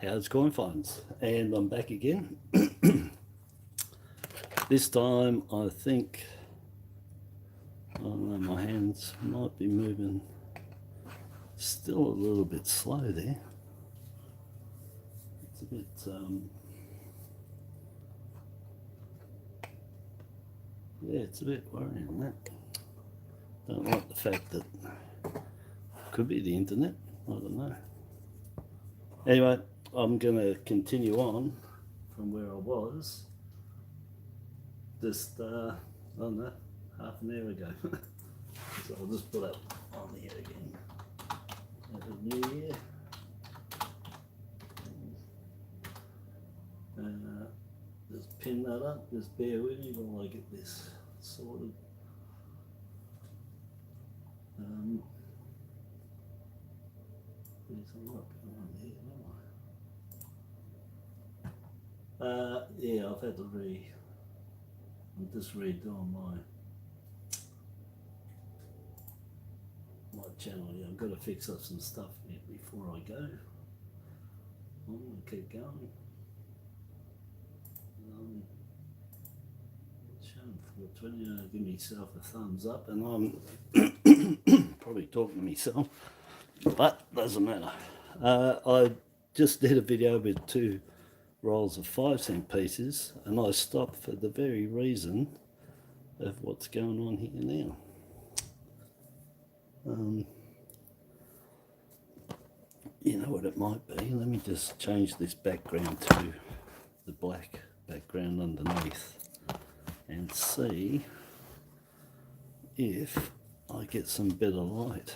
How's coin finds? And I'm back again. This time I think, I don't know, my hands might be moving still a little bit slow there. It's a bit yeah, it's a bit worrying, that. Don't like the fact that could be the internet, I don't know. Anyway, I'm going to continue on from where I was just, I don't know, half an hour ago. So I'll just put up on here again. Happy New Year. Just pin that up, just bear with me while I get this sorted. There's a lot going on here, am I? Yeah, I've had to I'm just redoing my channel here. I've got to fix up some stuff here before I go. I'm going to keep going. Showing 420, give myself a thumbs up, and I'm probably talking to myself, but doesn't matter. I just did a video with 2 rolls of 5-cent pieces, and I stopped for the very reason of what's going on here now. You know what it might be? Let me just change this background to the black background underneath and see if I get some better light.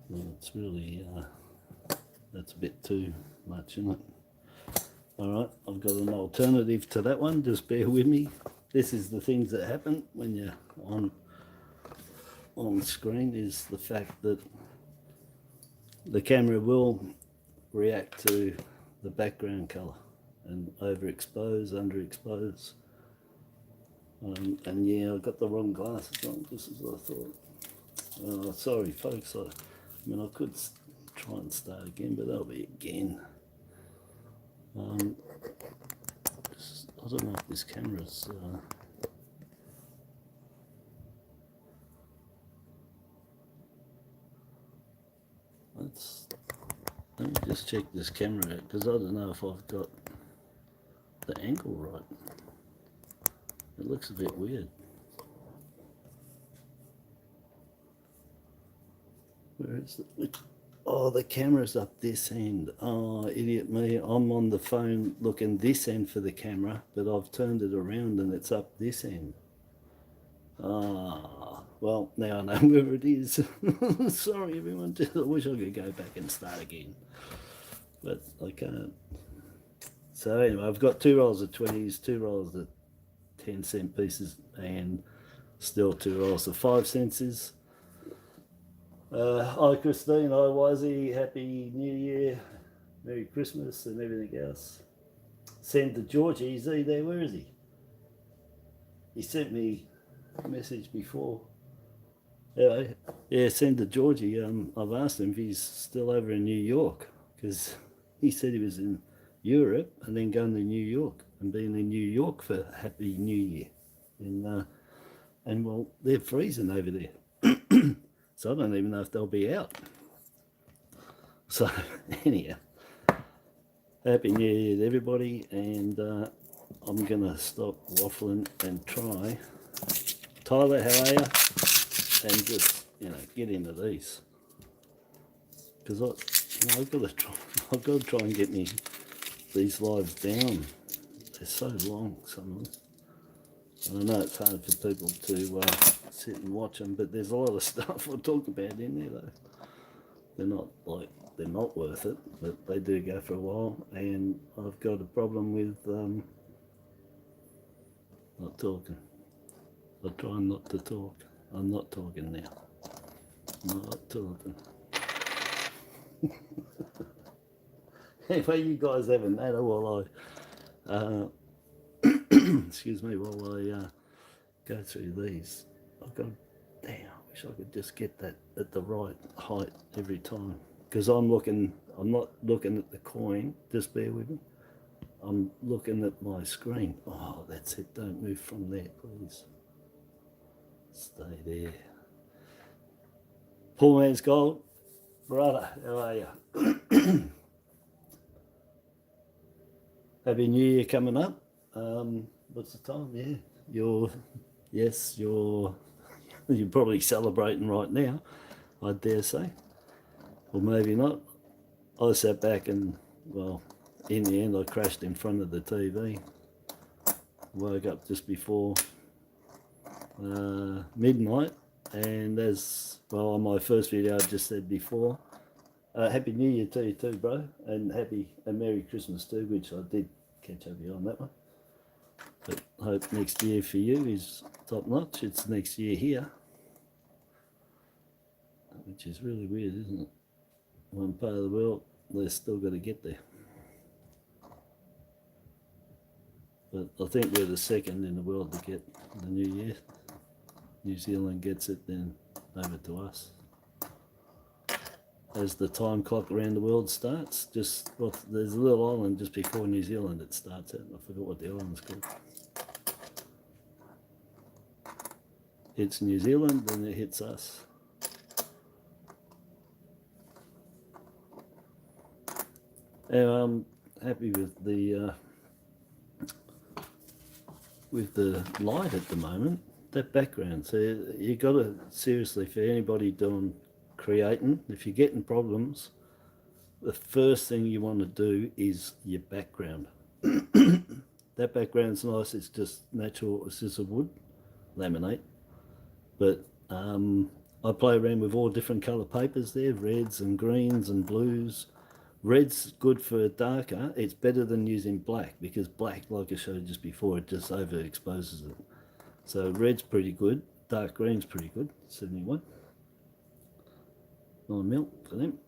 Well, it's really, that's a bit too much, isn't it? Alright, I've got an alternative to that one, just bear with me. This is the things that happen when you're on screen, is the fact that the camera will react to the background colour and overexpose, underexpose. And yeah, I got the wrong glasses on, just as I thought. Sorry folks, I mean I could try and start again, but that'll be again. I don't know if this camera's let me just check this camera out, because I don't know if I've got the angle right. It looks a bit weird. Where is it? Oh, the camera's up this end. Oh, idiot me. I'm on the phone looking this end for the camera, but I've turned it around and it's up this end. Ah, well, now I know where it is. Sorry, everyone. I wish I could go back and start again, but I can't. So anyway, I've got 2 rolls of 20s, 2 rolls of 10-cent pieces, and still 2 rolls of 5 cents. Hi Christine, hi Aussie, Happy New Year, Merry Christmas and everything else. Send to Georgie, is he there? Where is he? He sent me a message before. Yeah, send to Georgie. I've asked him if he's still over in New York, because he said he was in Europe and then going to New York and being in New York for Happy New Year. And well, they're freezing over there. So I don't even know if they'll be out. So anyhow, Happy New Year to everybody, and I'm gonna stop waffling and try. Tyler, how are you? And just, get into these, because I've got to try and get these lives down. They're so long, some of them. And I know it's hard for people to sit and watch them, but there's a lot of stuff I talk about in there though. They're not worth it, but they do go for a while, and I've got a problem with not talking. I try not to talk. I'm not talking now. Not talking. Anyway, you guys have a natter while I excuse me, while I go through these. I've got, damn, I wish wish I could just get that at the right height every time. Because I'm not looking at the coin, just bear with me. I'm looking at my screen. Oh, that's it, don't move from there, please. Stay there. Poor man's gold. Brother, how are you? Happy New Year coming up. What's the time? Yeah, you're probably celebrating right now, I dare say. Or maybe not. I sat back and, well, in the end I crashed in front of the TV. Woke up just before midnight, and as well on my first video I just said before, Happy New Year to you too, bro, and Merry Christmas too, which I did catch up you on that one. But hope next year for you is top notch. It's next year here, which is really weird, isn't it? One part of the world, they've still got to get there. But I think we're the second in the world to get the new year. New Zealand gets it, then over to us. As the time clock around the world starts, there's a little island just before New Zealand it starts at. I forgot what the island's called. Hits New Zealand, then it hits us. Anyway, I'm happy with the light at the moment, that background. So you got to, seriously, for anybody doing creating, if you're getting problems, the first thing you want to do is your background. That background's nice, it's just natural, it's just a wood, laminate. But I play around with all different colour papers there, reds and greens and blues. Red's good for darker. It's better than using black, because black, like I showed just before, it just overexposes it. So red's pretty good, dark green's pretty good, 71. 9 mil for them.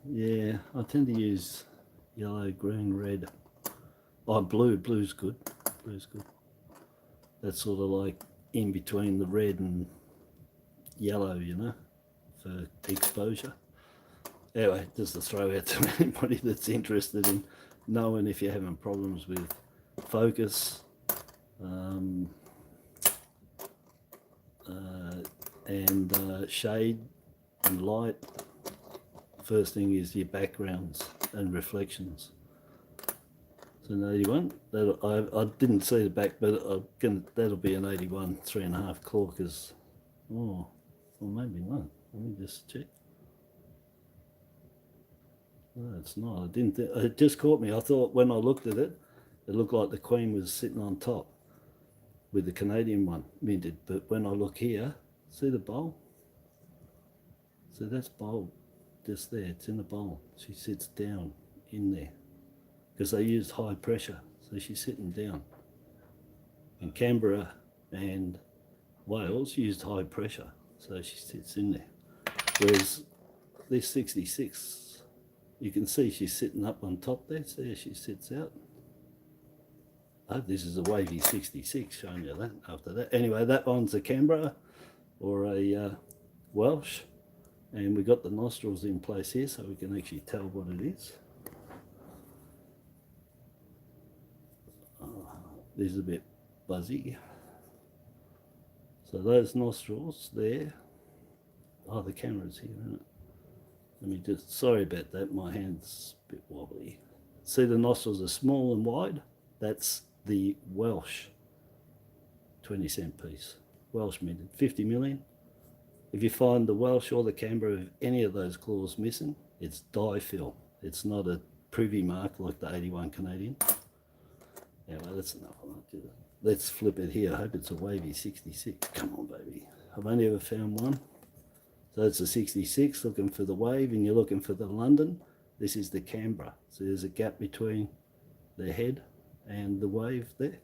Yeah, I tend to use yellow, green, red. Oh, blue's good. Blue's good. That's sort of like in between the red and yellow, you know, for exposure. Anyway, just to throw out to anybody that's interested in knowing if you're having problems with focus, and shade and light. First thing is your backgrounds and reflections. So an 81. I didn't see the back, but that'll be an 81 3.5 claw. Because or maybe not. Let me just check. No, it's not. I didn't. It just caught me. I thought when I looked at it, it looked like the Queen was sitting on top with the Canadian one minted. But when I look here, see the bowl? So that's bowl just there. It's in the bowl. She sits down in there because they used high pressure. So she's sitting down. And Canberra and Wales used high pressure. So she sits in there. Whereas this 66, you can see she's sitting up on top there. So there she sits out. I hope this is a wavy 66 showing you that after that. Anyway, that one's a Canberra or a Welsh. And we got the nostrils in place here so we can actually tell what it is. This is a bit buzzy. So those nostrils there. Oh, the camera's here, isn't it? Let me just, sorry about that, my hand's a bit wobbly. See the nostrils are small and wide? That's the Welsh 20-cent piece. Welsh minted, 50 million. If you find the Welsh or the Canberra of any of those claws missing, it's die fill. It's not a privy mark like the 81 Canadian. Anyway, that's enough. Let's flip it here. I hope it's a wavy 66. Come on, baby. I've only ever found one. So it's a 66, looking for the wave, and you're looking for the London. This is the Canberra. So there's a gap between the head and the wave there.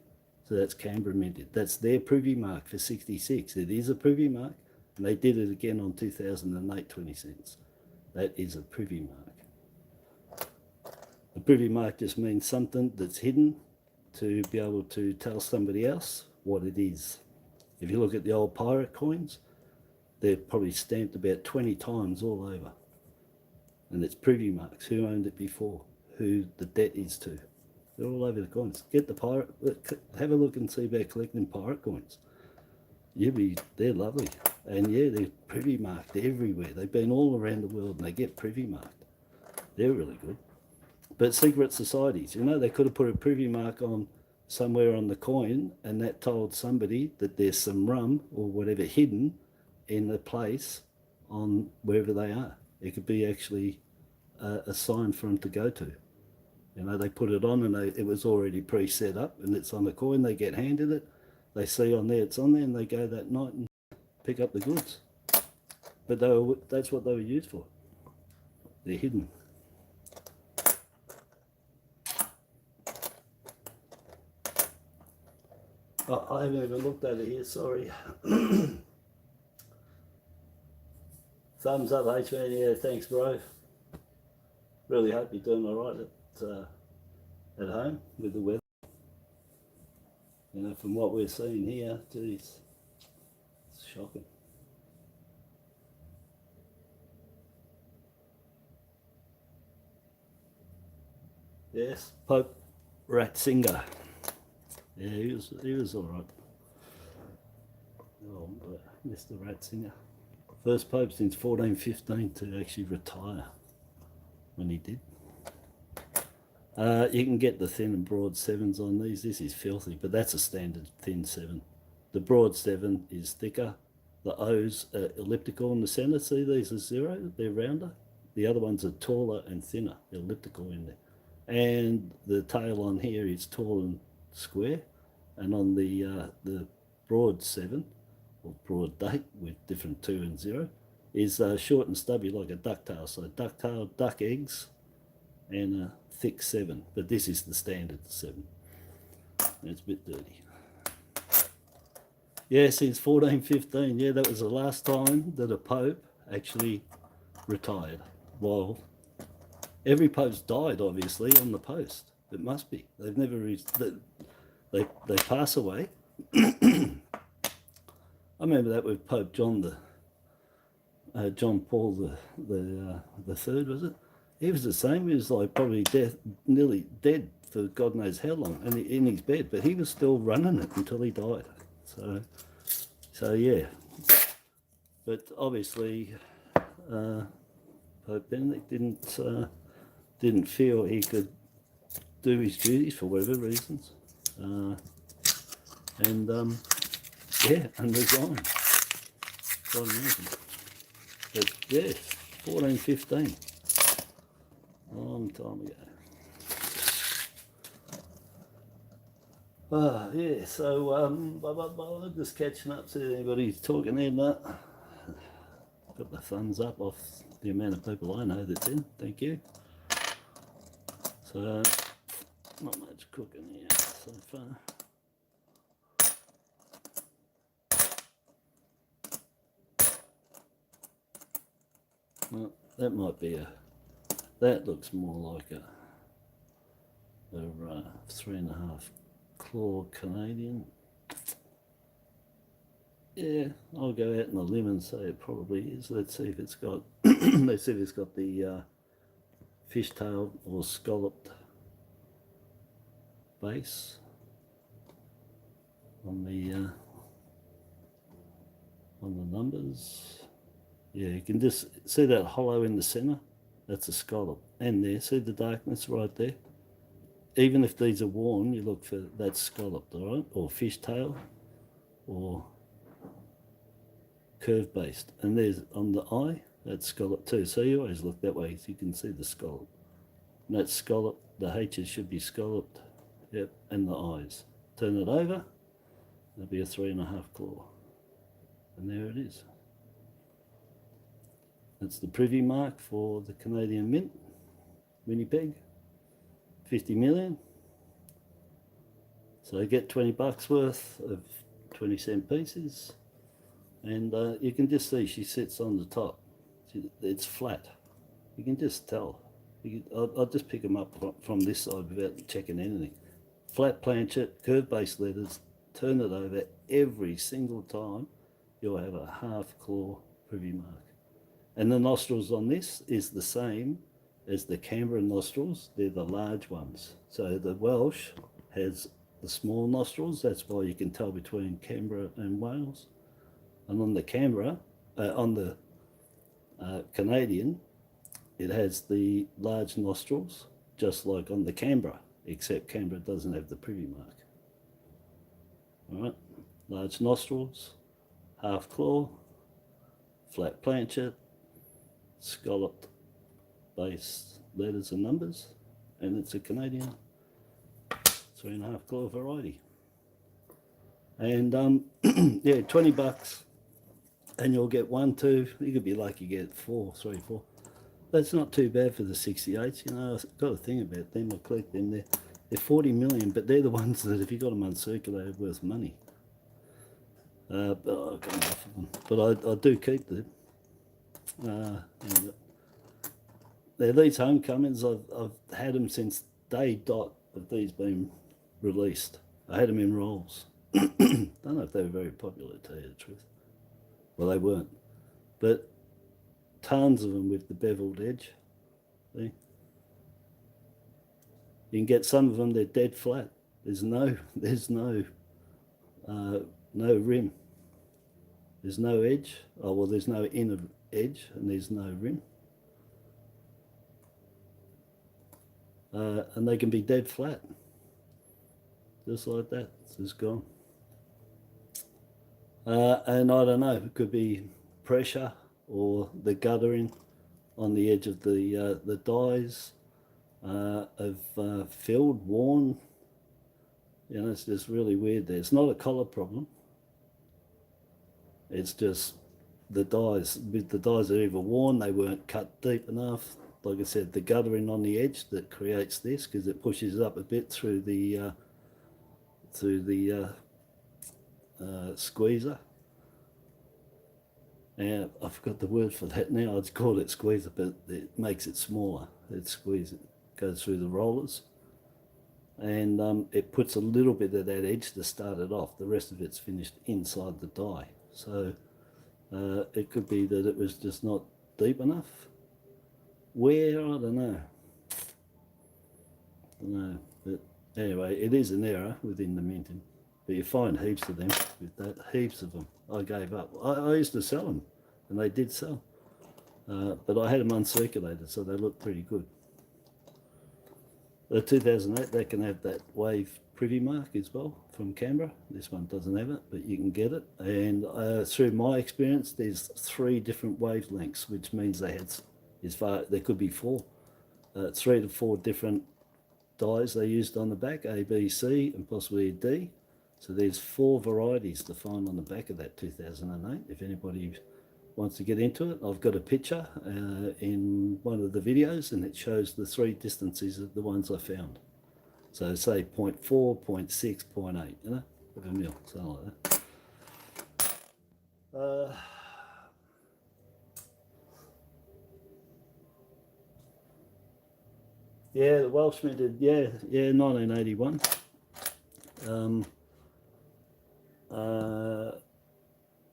So that's Canberra minted. That's their privy mark for 66. It is a privy mark. And they did it again on 2008, 20 cents. That is a privy mark. A privy mark just means something that's hidden to be able to tell somebody else what it is. If you look at the old pirate coins, they're probably stamped about 20 times all over. And it's privy marks, who owned it before, who the debt is to. They're all over the coins. Get the pirate, have a look and see about collecting pirate coins. They're lovely. And yeah, they're privy marked everywhere. They've been all around the world and they get privy marked. They're really good. But secret societies, you know, they could have put a privy mark on somewhere on the coin and that told somebody that there's some rum or whatever hidden in the place on wherever they are. It could be actually a sign for them to go to. You know, they put it on and it was already pre-set up and it's on the coin. They get handed it. They see on there it's on there and they go that night and pick up the goods. But that's what they were used for. They're hidden. Oh, I haven't even looked at it here, sorry. Thumbs up, H-Man. Yeah, thanks, bro. Really hope you're doing all right at home with the weather. You know, from what we're seeing here, geez, it's shocking. Yes, Pope Ratzinger. Yeah, he was all right. Oh, Mr. Ratzinger. First Pope since 1415 to actually retire when he did. You can get the thin and broad 7s on these. This is filthy, but that's a standard thin 7. The broad 7 is thicker. The O's are elliptical in the centre. See, these are 0, they're rounder. The other ones are taller and thinner, elliptical in there. And the tail on here is tall and square. And on the broad 7, or broad date with different 2 and 0, is short and stubby like a ducktail. So ducktail, duck eggs, and a thick 7. But this is the standard 7. And it's a bit dirty. Yeah, since 1415. Yeah, that was the last time that a pope actually retired. Well, every pope's died, obviously, on the post. It must be. They've never they pass away. I remember that with Pope John John Paul the third, was it? He was the same. He was like probably nearly dead for God knows how long, and in his bed, but he was still running it until he died. So yeah. But obviously, Pope Benedict didn't feel he could do his duties for whatever reasons, and resigned. Quite amazing. But yes, 1415, a long time ago. Yeah, so just catching up to anybody's talking there. Got the thumbs up off the amount of people I know that's in. Thank you. So not much cooking here so far. Well, that might be that looks more like a 3.5 claw Canadian. Yeah, I'll go out on a limb and say it probably is. Let's see if it's got let's see if it's got the fishtail or scalloped base on the numbers. Yeah, you can just see that hollow in the center. That's a scallop. And there, see the darkness right there? Even if these are worn, you look for that scalloped, all right? Or fishtail, or curve based. And there's on the eye, that's scalloped too. So you always look that way so you can see the scallop. And that's scalloped, the H's should be scalloped. Yep, and the eyes. Turn it over, there'll be a 3.5 claw. And there it is. That's the privy mark for the Canadian Mint, Winnipeg, 50 million. So you get 20 bucks worth of 20-cent pieces. And you can just see she sits on the top. It's flat. You can just tell. I'll just pick them up from this side without checking anything. Flat planchet, curve-based letters, turn it over every single time, you'll have a half claw privy mark. And the nostrils on this is the same as the Canberra nostrils. They're the large ones. So the Welsh has the small nostrils. That's why you can tell between Canberra and Wales. And on the Canberra, on the Canadian, it has the large nostrils, just like on the Canberra, except Canberra doesn't have the privy mark. All right, large nostrils, half claw, flat planchet, scalloped base letters and numbers, and it's a Canadian 3.5 claw variety. And yeah, $20, and you'll get 1, 2. You could be lucky you get 4, 3, 4. That's not too bad for the 68s. You know, I've got a thing about them. I collect them. They're 40 million, but they're the ones that if you got them uncirculated, worth money. But I've got enough of them. But I do keep them. They're these homecomings. I've had them since day dot of these being released. I had them in rolls. Don't know if they were very popular, to tell you the truth. Well, they weren't. But tons of them with the beveled edge. See? You can get some of them, they're dead flat. There's no rim. There's no edge. Oh, well, there's no inner edge and there's no rim. And they can be dead flat. Just like that. It's just gone. And I don't know, it could be pressure or the guttering on the edge of the dies have filled, worn. You know, it's just really weird there. It's not a collar problem. It's just the dies. With the dies that are either worn, they weren't cut deep enough. Like I said, the guttering on the edge that creates this, because it pushes up a bit through the squeezer. And I forgot the word for that now. I'd call it squeezer, but it makes it smaller. It squeezes, goes through the rollers, and it puts a little bit of that edge to start it off. The rest of it's finished inside the die. So it could be that it was just not deep enough. Where, I don't know. But anyway, it is an error within the minting. But you find heaps of them with that, heaps of them. I gave up. I used to sell them, and they did sell. But I had them uncirculated, so they look pretty good. The 2008, they can have that wave privy mark as well from Canberra. This one doesn't have it, but you can get it. And through my experience, there's 3 different wavelengths, which means they had, there could be 4, 3 to 4 different dies they used on the back, A, B, C, and possibly a D. So there's 4 varieties to find on the back of that 2008. If anybody wants to get into it, I've got a picture in one of the videos, and it shows the 3 distances of the ones I found. So say 0.4, 0.6, 0.8, you know, of a mil, something like that. Yeah, the Welsh minted, yeah, 1981.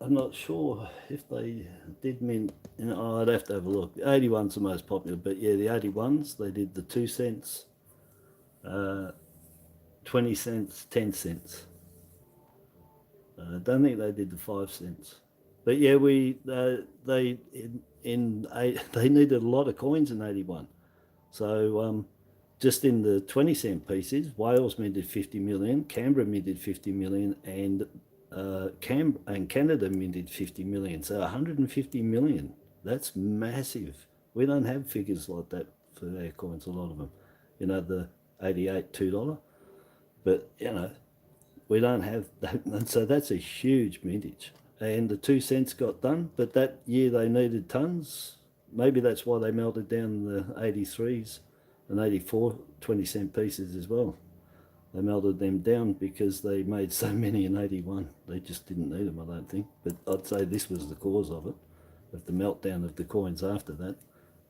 I'm not sure if they did mint, you know, I'd have to have a look. The 81's the most popular, but yeah, the 81s, they did the 2 cents, 20 cents, 10 cents. I don't think they did the 5 cents. But yeah, they needed a lot of coins in 81. So just in the 20 cent pieces, Wales minted 50 million, Canberra minted 50 million, and Canada minted 50 million. So 150 million. That's massive. We don't have figures like that for our coins, a lot of them. You know, the 88 $2. But, you know, we don't have that. And so that's a huge mintage. And the 2 cents got done, but that year they needed tons. Maybe that's why they melted down the 83s and 84 20 cent pieces as well. They melted them down because they made so many in 81. They just didn't need them, I don't think. But I'd say this was the cause of it, of the meltdown of the coins after that.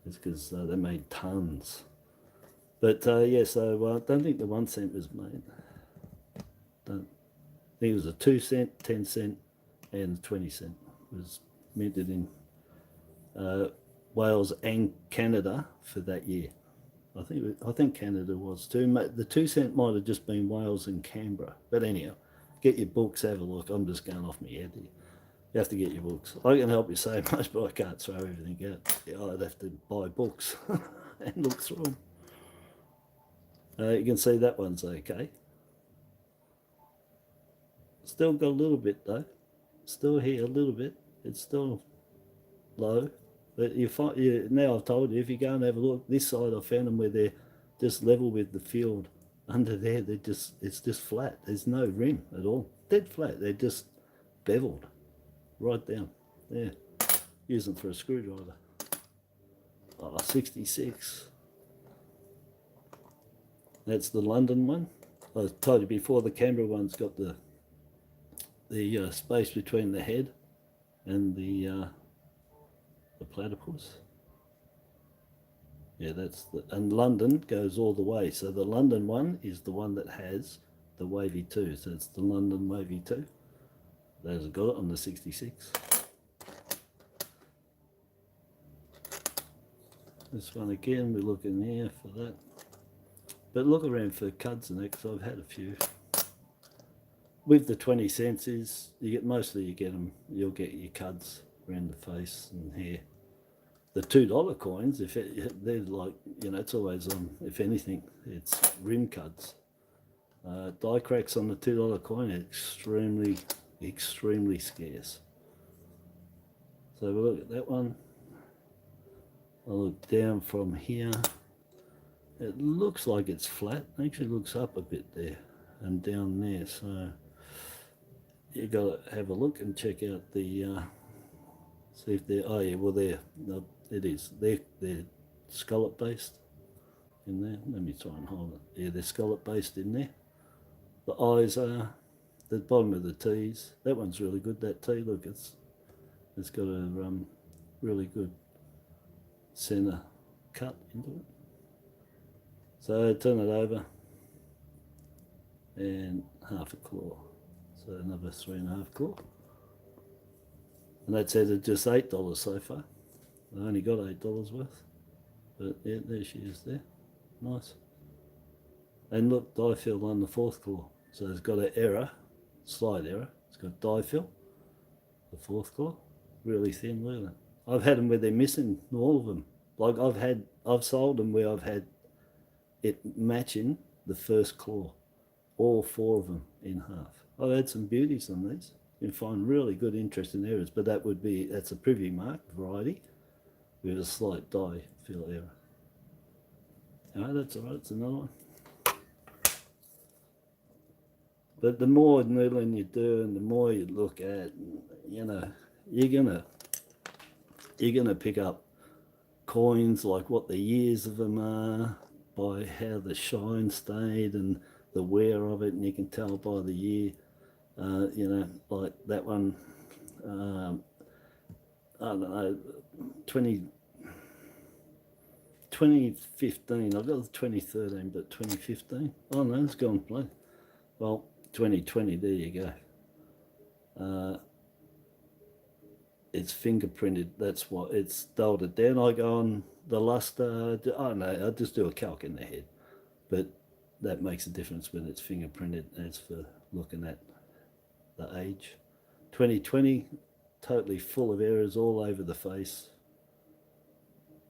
It's because they made tons. But yeah, so I don't think the 1 cent was made. think it was a 2 cent, 10 cent, and 20 cent. It was minted in Wales and Canada for that year. I think Canada was too. The 2 cent might have just been Wales and Canberra. But anyhow, get your books, have a look. I'm just going off my head here. You have to get your books. I can help you save much, but I can't throw everything out. I'd have to buy books and look through them. You can see that one's okay. Still got a little bit though. Still here a little bit. It's still low. But now I've told you, if you go and have a look, this side I found them where they're just level with the field. Under there, it's just flat. There's no rim at all. Dead flat. They're just beveled right down there. Use them for a screwdriver. Oh, 66. That's the London one. I told you before, the Canberra one's got the space between the head and the platypus. Yeah, and London goes all the way. So the London one is the one that has the wavy 2. So it's the London wavy 2. Those have got it on the 66. This one again, we're looking here for that. But look around for cuds and that, because I've had a few. With the 20 cents mostly you get them, you'll get your cuds around the face and hair. The $2 coins, they're like, it's always on, if anything, it's rim cuds. Die cracks on the $2 coin are extremely scarce. So we'll look at that one. I'll look down from here. It looks like it's flat. It actually looks up a bit there and down there. So you got to have a look and check out the see if they're, oh yeah, well no, it is. They're scallop based in there. Let me try and hold it. Yeah, they're scallop based in there. The eyes are the bottom of the T's. That one's really good. That T, look, it's got a really good center cut into it. So turn it over and half a claw. So another 3.5 claw. And that's at just $8 so far. I only got $8 worth. But yeah, there she is there. Nice. And look, die fill on the 4th claw. So it's got an error, slight error. It's got die fill, the 4th claw. Really thin, look at that. I've had them where they're missing all of them. Like I've sold them where I've had it matching the 1st claw. All 4 of them in half. I've had some beauties on these. You can find really good interesting errors, but that's a privy mark variety with a slight die fill error. Alright, that's alright, it's another one. But the more noodling you do and the more you look at, you're gonna pick up coins, like what the years of them are, by how the shine stayed and the wear of it, and you can tell by the year. Like that one, I don't know, 2015, I've got the 2013, but 2015, oh no, it's gone blank. Well, 2020, there you go. It's fingerprinted, that's what it's dulled it down. I go on the luster, I don't know, I just do a calc in the head, but that makes a difference when it's fingerprinted as for looking at the age. 2020, totally full of errors all over the face.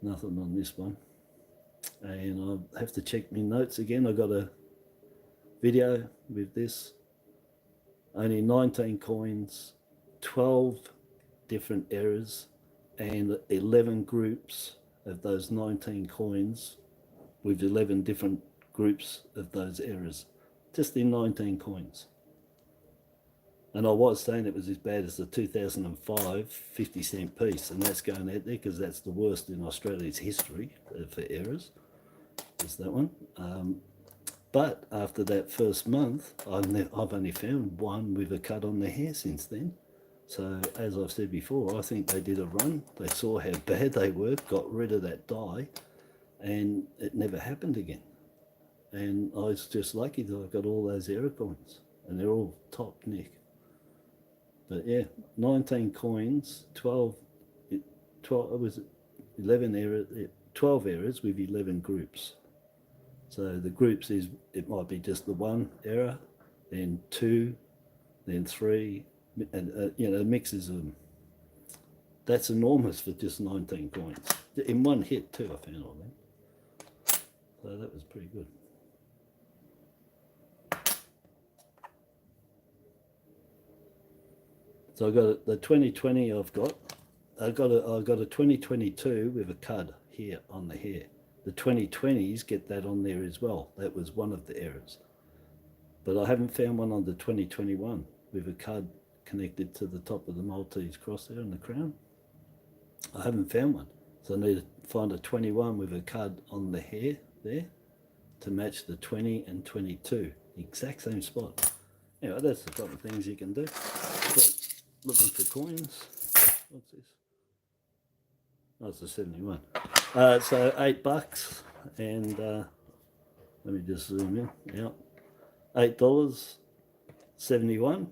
Nothing on this one. And I'll have to check my notes again. I got a video with this. Only 19 coins, 12 different errors, and 11 groups of those 19 coins with 11 different groups of those errors. Just in 19 coins. And I was saying it was as bad as the 2005 50 cent piece, and that's going out there because that's the worst in Australia's history for errors, is that one. But after that first month, I've only found one with a cut on the hair since then. So as I've said before, I think they did a run. They saw how bad they were, got rid of that dye, and it never happened again. And I was just lucky that I got all those error coins. and they're all top nick. But yeah, 19 coins, 12 it was 11 errors, 12 errors with 11 groups. So the groups is, it might be just the one error, then two, then three, and you know, mixes of them. That's enormous for just 19 coins. In one hit too, I found on them. So that was pretty good. So I got the 2020 I got a 2022 with a cud here on the hair. The 2020s get that on there as well. That was one of the errors. But I haven't found one on the 2021 with a cud connected to the top of the Maltese cross there in the crown. I haven't found one. So I need to find a 21 with a cud on the hair there to match the 20 and 22. Exact same spot. Anyway, that's the type of things you can do. But looking for coins. What's this? Oh, it's a 71. So $8, and let me just zoom in. Yeah, $8.71.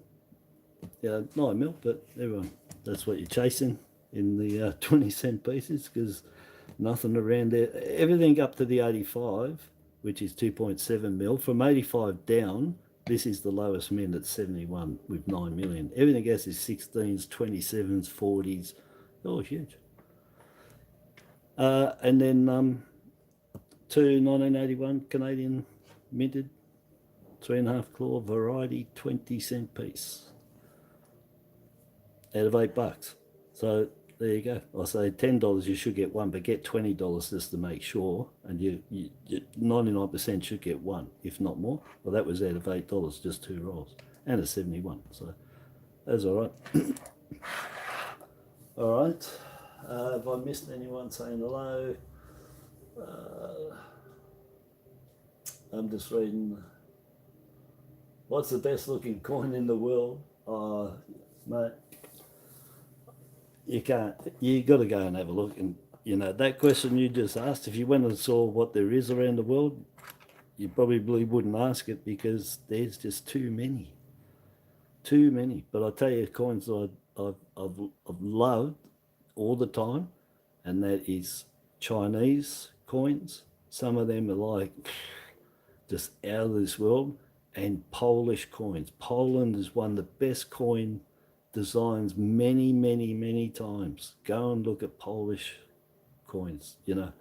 Yeah, 9 mil, but everyone, that's what you're chasing in the 20-cent pieces, because nothing around there. Everything up to the 85, which is 2.7 mil. From 85 down, this is the lowest mint at 71 with 9 million. Everything else is 16s, 27s, 40s. Oh, huge. And then two 1981 Canadian minted 3.5 claw variety 20-cent piece out of $8. So there you go. I say $10 you should get one, but get $20 just to make sure, and you 99% should get one, if not more. Well, that was out of $8, just 2 rolls, and a 71. So that's all right. All right. Have I missed anyone saying hello? I'm just reading. What's the best looking coin in the world? Mate, you can't. You got to go and have a look. And you know that question you just asked. If you went and saw what there is around the world, you probably wouldn't ask it, because there's just too many. Too many. But I tell you, coins I've loved all the time, and that is Chinese coins. Some of them are like just out of this world, and Polish coins. Poland is one of the best coin designs many times. Go and look at Polish coins, you know.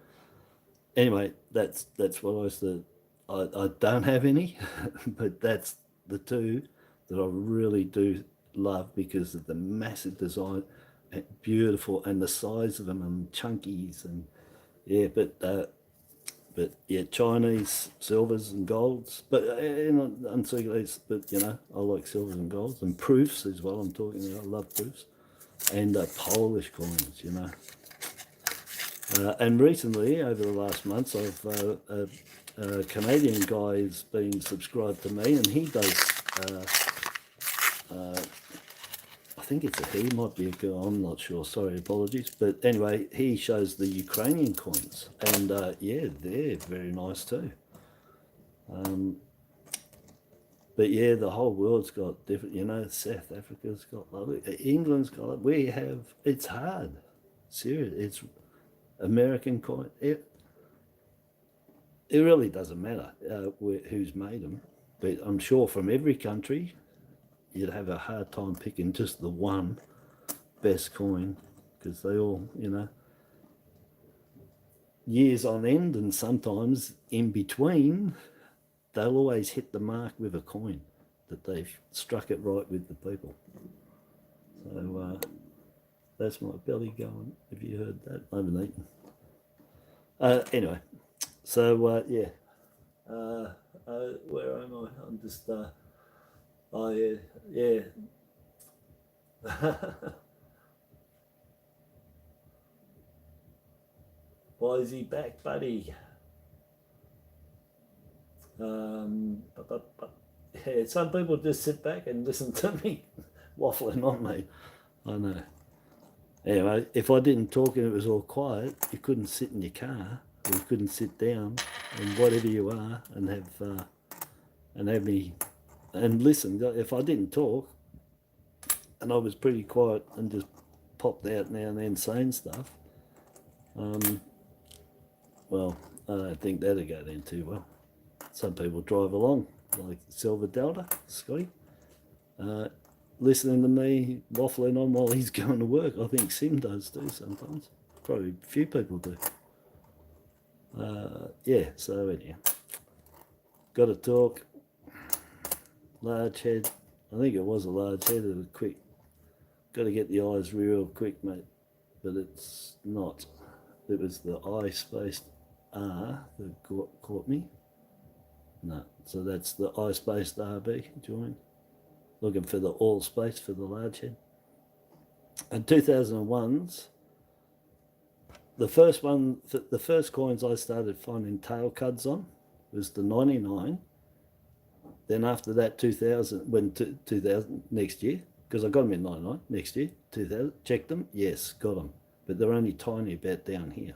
Anyway, that's what I said. I don't have any, but that's the two that I really do love, because of the massive design, and beautiful, and the size of them, and chunkies, and yeah, but yeah, Chinese silvers and golds, but uncirculated, but you know, I like silvers and golds, and proofs as well. I'm talking about, I love proofs, and Polish coins, you know. And recently, over the last months, I've a Canadian guy has been subscribed to me, and he does. I think it's a he, might be a girl, I'm not sure, sorry, apologies. But anyway, he shows the Ukrainian coins, and yeah, they're very nice too. But yeah, the whole world's got different, you know, South Africa's got lovely, England's got, we have, it's hard, serious, it's American coin, it really doesn't matter who's made them, but I'm sure from every country, you'd have a hard time picking just the one best coin, because they all, you know, years on end, and sometimes in between, they'll always hit the mark with a coin, that they've struck it right with the people. So that's my belly going. Have you heard that? I haven't eaten. Anyway, so yeah. Where am I? I'm just. Oh yeah. Why is he back, buddy? Yeah, some people just sit back and listen to me waffling on me. I know. Anyway, if I didn't talk and it was all quiet, you couldn't sit in your car, or you couldn't sit down, and whatever you are, and have me and listened. If I didn't talk, and I was pretty quiet and just popped out now and then saying stuff, well, I don't think that'd go down too well. Some people drive along, like Silver Delta, Scotty, listening to me waffling on while he's going to work. I think Sim does too sometimes. Probably a few people do. Yeah, so anyhow, got to talk. Large head. I think it was a large head. It was quick. Got to get the eyes real quick, mate. But it's not. It was the I spaced R that caught me. No, so that's the I spaced RB join. Looking for the all space for the large head. And 2001s, the first one, the first coins I started finding tail cuds on was the 99. Then after that, 2000, when 2000, next year, because I got them in 99, next year, 2000, checked them, yes, got them. But they're only tiny about down here.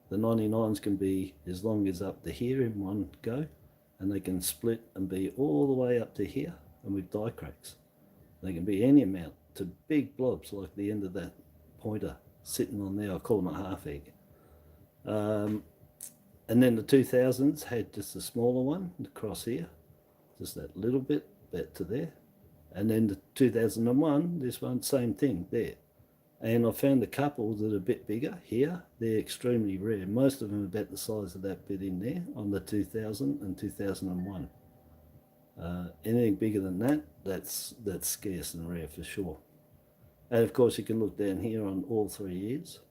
The 99s can be as long as up to here in one go, and they can split and be all the way up to here, and with die cracks. They can be any amount to big blobs like the end of that pointer sitting on there. I call them a half egg. And then the 2000s had just a smaller one across here, just that little bit back to there. And then the 2001, this one, same thing there. And I found a couple that are a bit bigger here. They're extremely rare. Most of them are about the size of that bit in there on the 2000 and 2001. Anything bigger than that, that's scarce and rare for sure. And of course you can look down here on all 3 years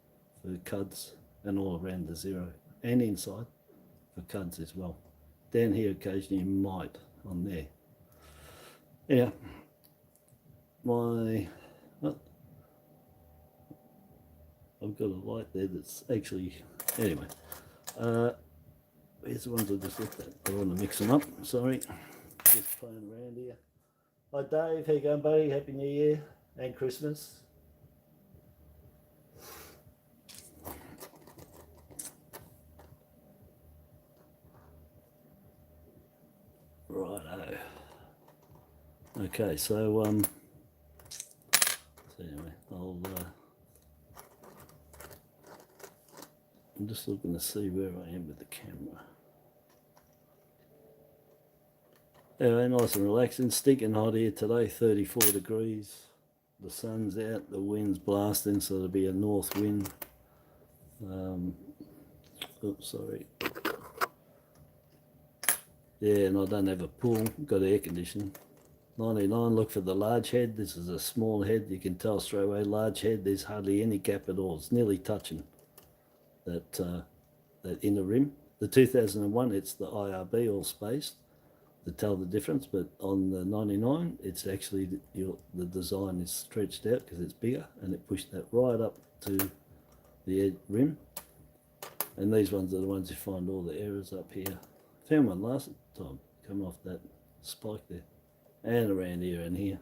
for cuds and all around the zero and inside for cuds as well. Down here occasionally you might on there. Yeah, I've got a light there that's actually, anyway, here's the ones I just looked at. I don't want to mix them up, sorry. Just playing around here. Hi Dave, how you going buddy? Happy New Year and Christmas. Righto. Okay, so anyway, I'm just looking to see where I am with the camera. Anyway, nice and relaxing, stinking hot here today, 34 degrees. The sun's out, the wind's blasting, so there'll be a north wind. Oops, sorry. Yeah, and I don't have a pool, got air conditioning. 99, look for the large head. This is a small head, you can tell straight away, large head, there's hardly any gap at all. It's nearly touching that inner rim. The 2001, it's the IRB all spaced to tell the difference, but on the 99, it's actually, the design is stretched out because it's bigger, and it pushed that right up to the rim. And these ones are the ones you find all the errors up here. Found one last time, come off that spike there. And around here and here.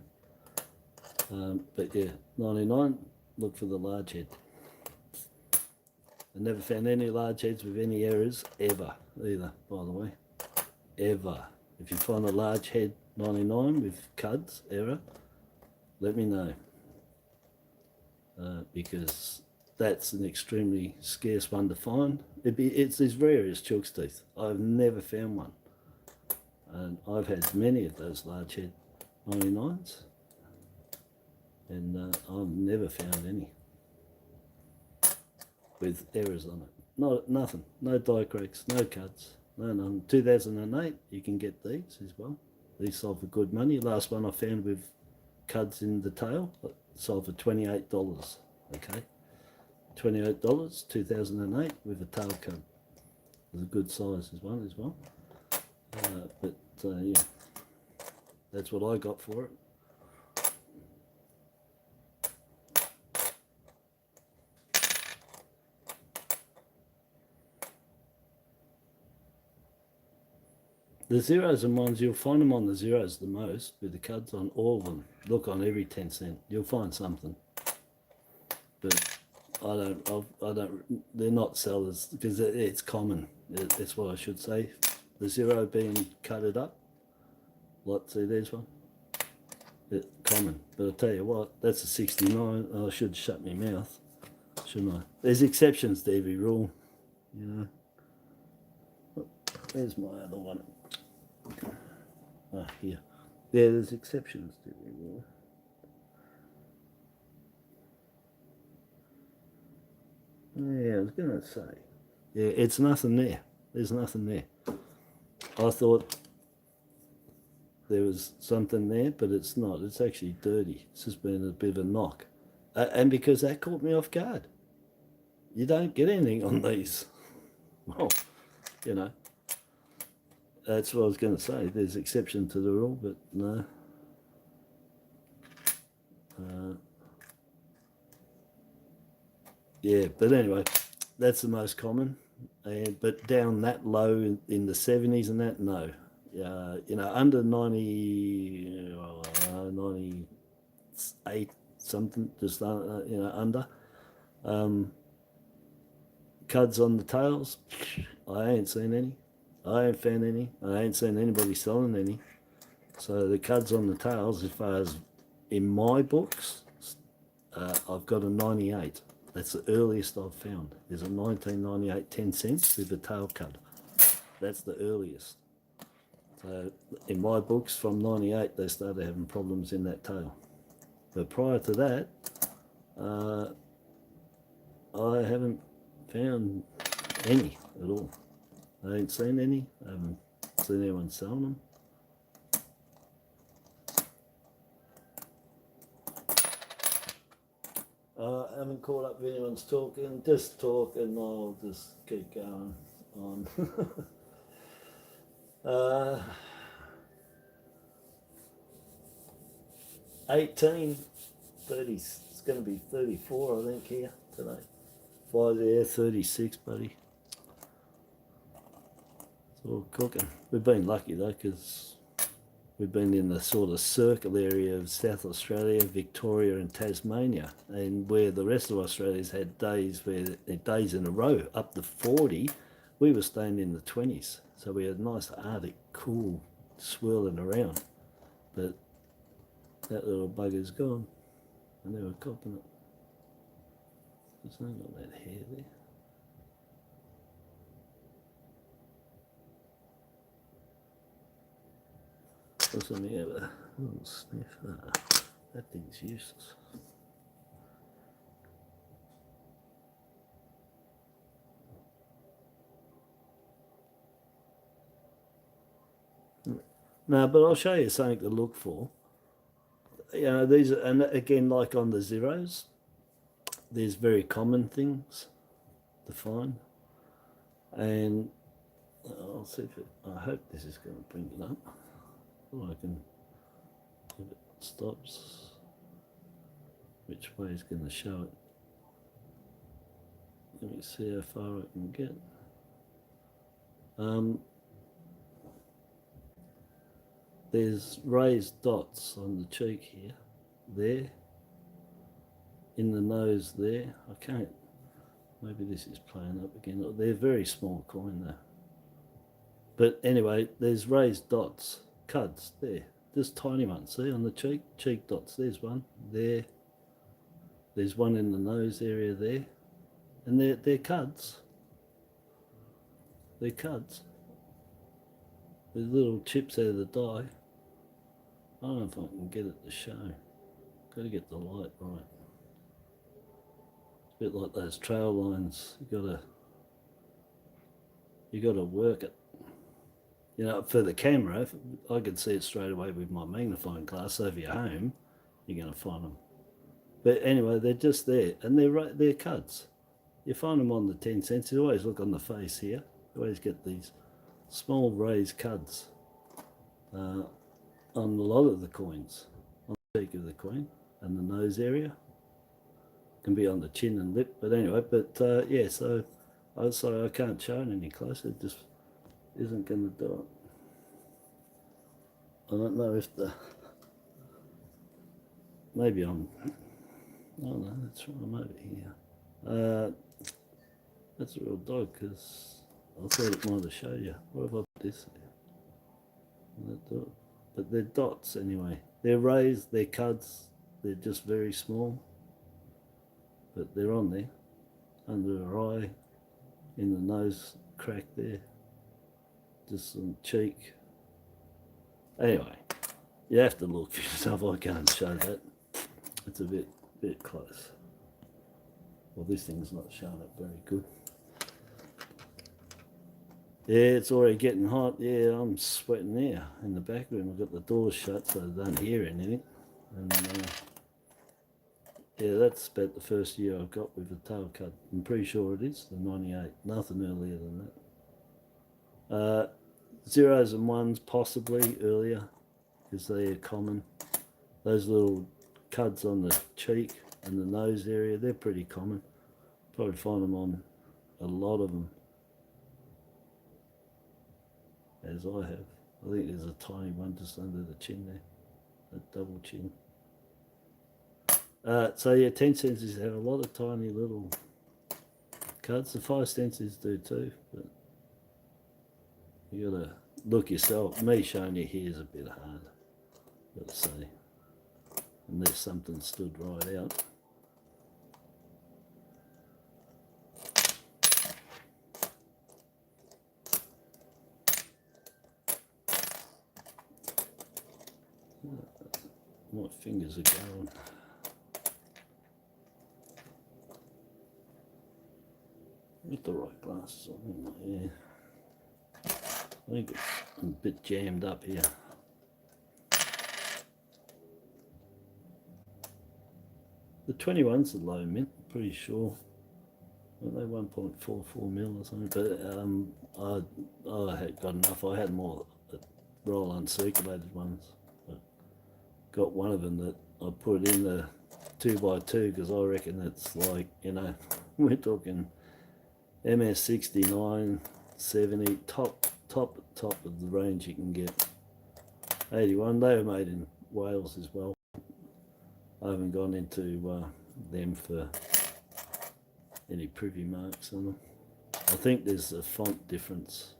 But yeah, 99, look for the large head. I never found any large heads with any errors, ever, either, by the way. Ever. If you find a large head 99 with cuds, error, let me know. Because that's an extremely scarce one to find. It's as rare as Chook's teeth. I've never found one. And I've had many of those large head 99s, and I've never found any with errors on it. Nothing, no die cracks, no cuts, no none. 2008, you can get these as well. These sold for good money. Last one I found with cuds in the tail, sold for $28. Okay, $28, 2008 with a tail cud. It was a good size as well. But yeah, that's what I got for it. The zeros and ones, you'll find them on the zeros the most, with the cuds on all of them. Look on every 10 cent, you'll find something. But I don't, they're not sellers, because it's common. That's what I should say. The zero being cutted up, Lot, see, there's one. Common. But I'll tell you what, that's a 69. I should shut my mouth, shouldn't I? There's exceptions to every rule, you know. There's my other one. Ah, here. Yeah, there's exceptions to every rule. Yeah, I was going to say. Yeah, it's nothing there. There's nothing there. I thought there was something there, but it's not. It's actually dirty. It's just been a bit of a knock. And because that caught me off guard. You don't get anything on these. Well, you know. That's what I was going to say. There's exception to the rule, but no. Yeah, but anyway, that's the most common. But down that low in the 70s and that, no. You know, under 90, 98 something, just you know, under. Cuds on the tails, I ain't seen any. I ain't found any. I ain't seen anybody selling any. So the cuds on the tails, as far as in my books, I've got a 98. That's the earliest I've found. There's a 1998 10 cents with a tail cud. That's the earliest. So in my books, from 98, they started having problems in that tail. But prior to that, I haven't found any at all. I ain't seen any. I haven't seen anyone selling them. I haven't caught up with anyone's talking. Just talk and I'll just keep going on. 18, 30, it's going to be 34, I think, here today. 5 there, 36, buddy. It's all cooking. We've been lucky though, because we've been in the sort of circle area of South Australia, Victoria and Tasmania, and where the rest of Australia's had days in a row up to 40, we were staying in the 20s. So we had nice Arctic cool swirling around. But that little bugger's gone, and they were copping it. There's no got that hair there. Doesn't he have a little sniff? That thing's useless. No, but I'll show you something to look for. You know, these are, and again, like on the zeros, there's very common things to find. And I'll see if I hope this is going to bring it up. Oh, I can, if it stops, which way is going to show it. Let me see how far I can get. There's raised dots on the cheek here, there, in the nose there. I can't, maybe this is playing up again. They're very small coin though. But anyway, there's raised dots, cuds there, just tiny ones, see on the cheek dots. There's one there. There's one in the nose area there, and they're cuds. They're cuds. With little chips out of the die. I don't know if I can get it to show. Got to get the light right. It's a bit like those trail lines. You gotta work it. You know, for the camera, I could see it straight away with my magnifying glass. So if you're home, you're gonna find them. But anyway, they're just there, and they're cuds. You find them on the 10 cents. You always look on the face here. You always get these small raised cuds. On a lot of the coins, on the cheek of the coin and the nose area, can be on the chin and lip, but anyway, yeah, so I'm sorry I can't show it any closer, it just isn't going to do it. I don't know if maybe I'm, oh no, that's right, I'm over here. That's a real dog, because I thought it might have showed you. What if I put this there? Will that do it? but they're dots anyway. They're raised, they're cuds, they're just very small, but they're on there, under her eye, in the nose crack there, just some cheek. Anyway, you have to look for yourself. I can't show that. It's a bit close. Well, this thing's not showing it very good. Yeah, it's already getting hot. Yeah, I'm sweating there in the back room. I've got the doors shut so I don't hear anything. And yeah, that's about the first year I've got with a tail cut. I'm pretty sure it is, the 98. Nothing earlier than that. Zeros and ones possibly earlier, because they are common. Those little cuds on the cheek and the nose area, they're pretty common. Probably find them on a lot of them, as I have. I think there's a tiny one just under the chin there, a double chin. So yeah, 10 cents have a lot of tiny little cuds. The 5 cents do too, but you gotta look yourself. Me showing you here is a bit hard, gotta say, unless something stood right out. My fingers are going. With the right glasses on, yeah. I think it's a bit jammed up here. The 21's a low mint, pretty sure. Weren't they 1.44 mil or something? But I had got enough. I had more roll uncirculated ones. I got one of them that I put in the 2x2 because I reckon it's like, you know, we're talking MS 69, 70, top of the range you can get. 81, they were made in Wales as well. I haven't gone into them for any privy marks on them. I think there's a font difference.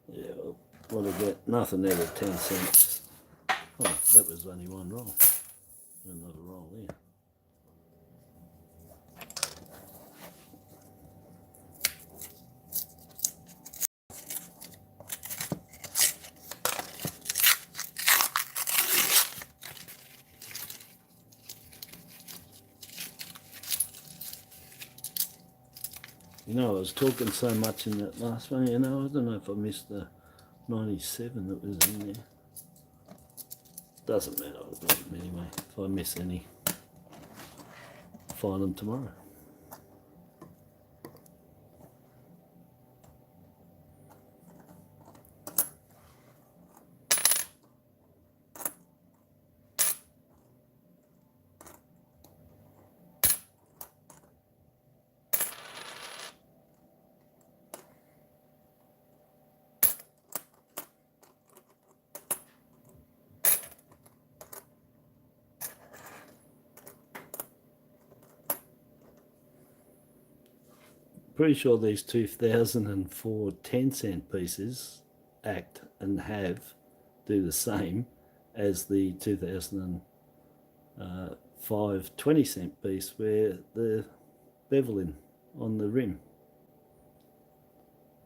Yeah, what I get? Nothing out of 10 cents. Oh, that was only one roll. Another roll there. You know, I was talking so much in that last one, you know, I don't know if I missed the 97 that was in there. Doesn't matter, I'll get them anyway. If I miss any, find them tomorrow. Pretty sure these 2004 10-cent pieces act and do the same as the 2005 20-cent piece, where the beveling on the rim.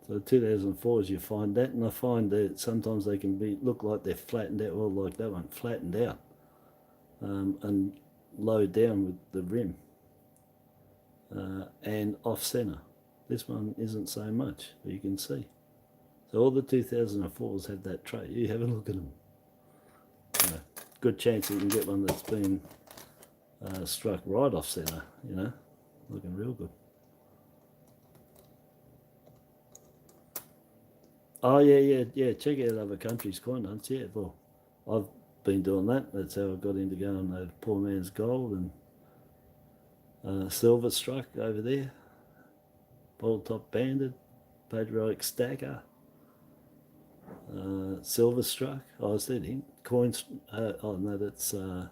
So 2004s you find that, and I find that sometimes they can look like they're flattened out, well, like that one, flattened out, and low down with the rim, and off center. This one isn't so much, but you can see. So all the 2004s have that trait. You have a look at them. Good chance you can get one that's been struck right off center, you know, looking real good. Oh yeah, check out other countries' coin hunts, yeah. Well, I've been doing that. That's how I got into going poor man's gold and silver struck over there. Bottle top banded, patriotic stacker, silver struck. Oh, is that him? Coins. Oh no, that's who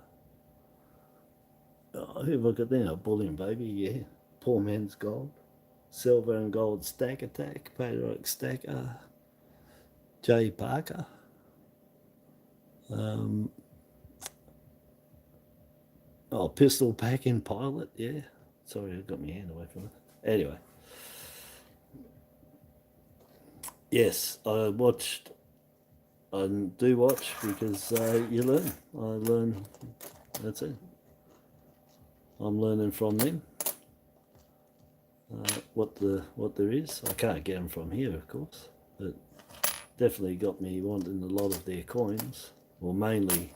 have I got there? Bullion baby. Yeah, poor man's gold. Silver and Gold Stack Attack, Patriotic Stacker, J Parker, Pistol Packing Pilot, yeah. Sorry, I got my hand away from it. Anyway. Yes, I do watch because you learn. I learn, that's it. I'm learning from them what there is. I can't get them from here, of course, but definitely got me wanting a lot of their coins, or mainly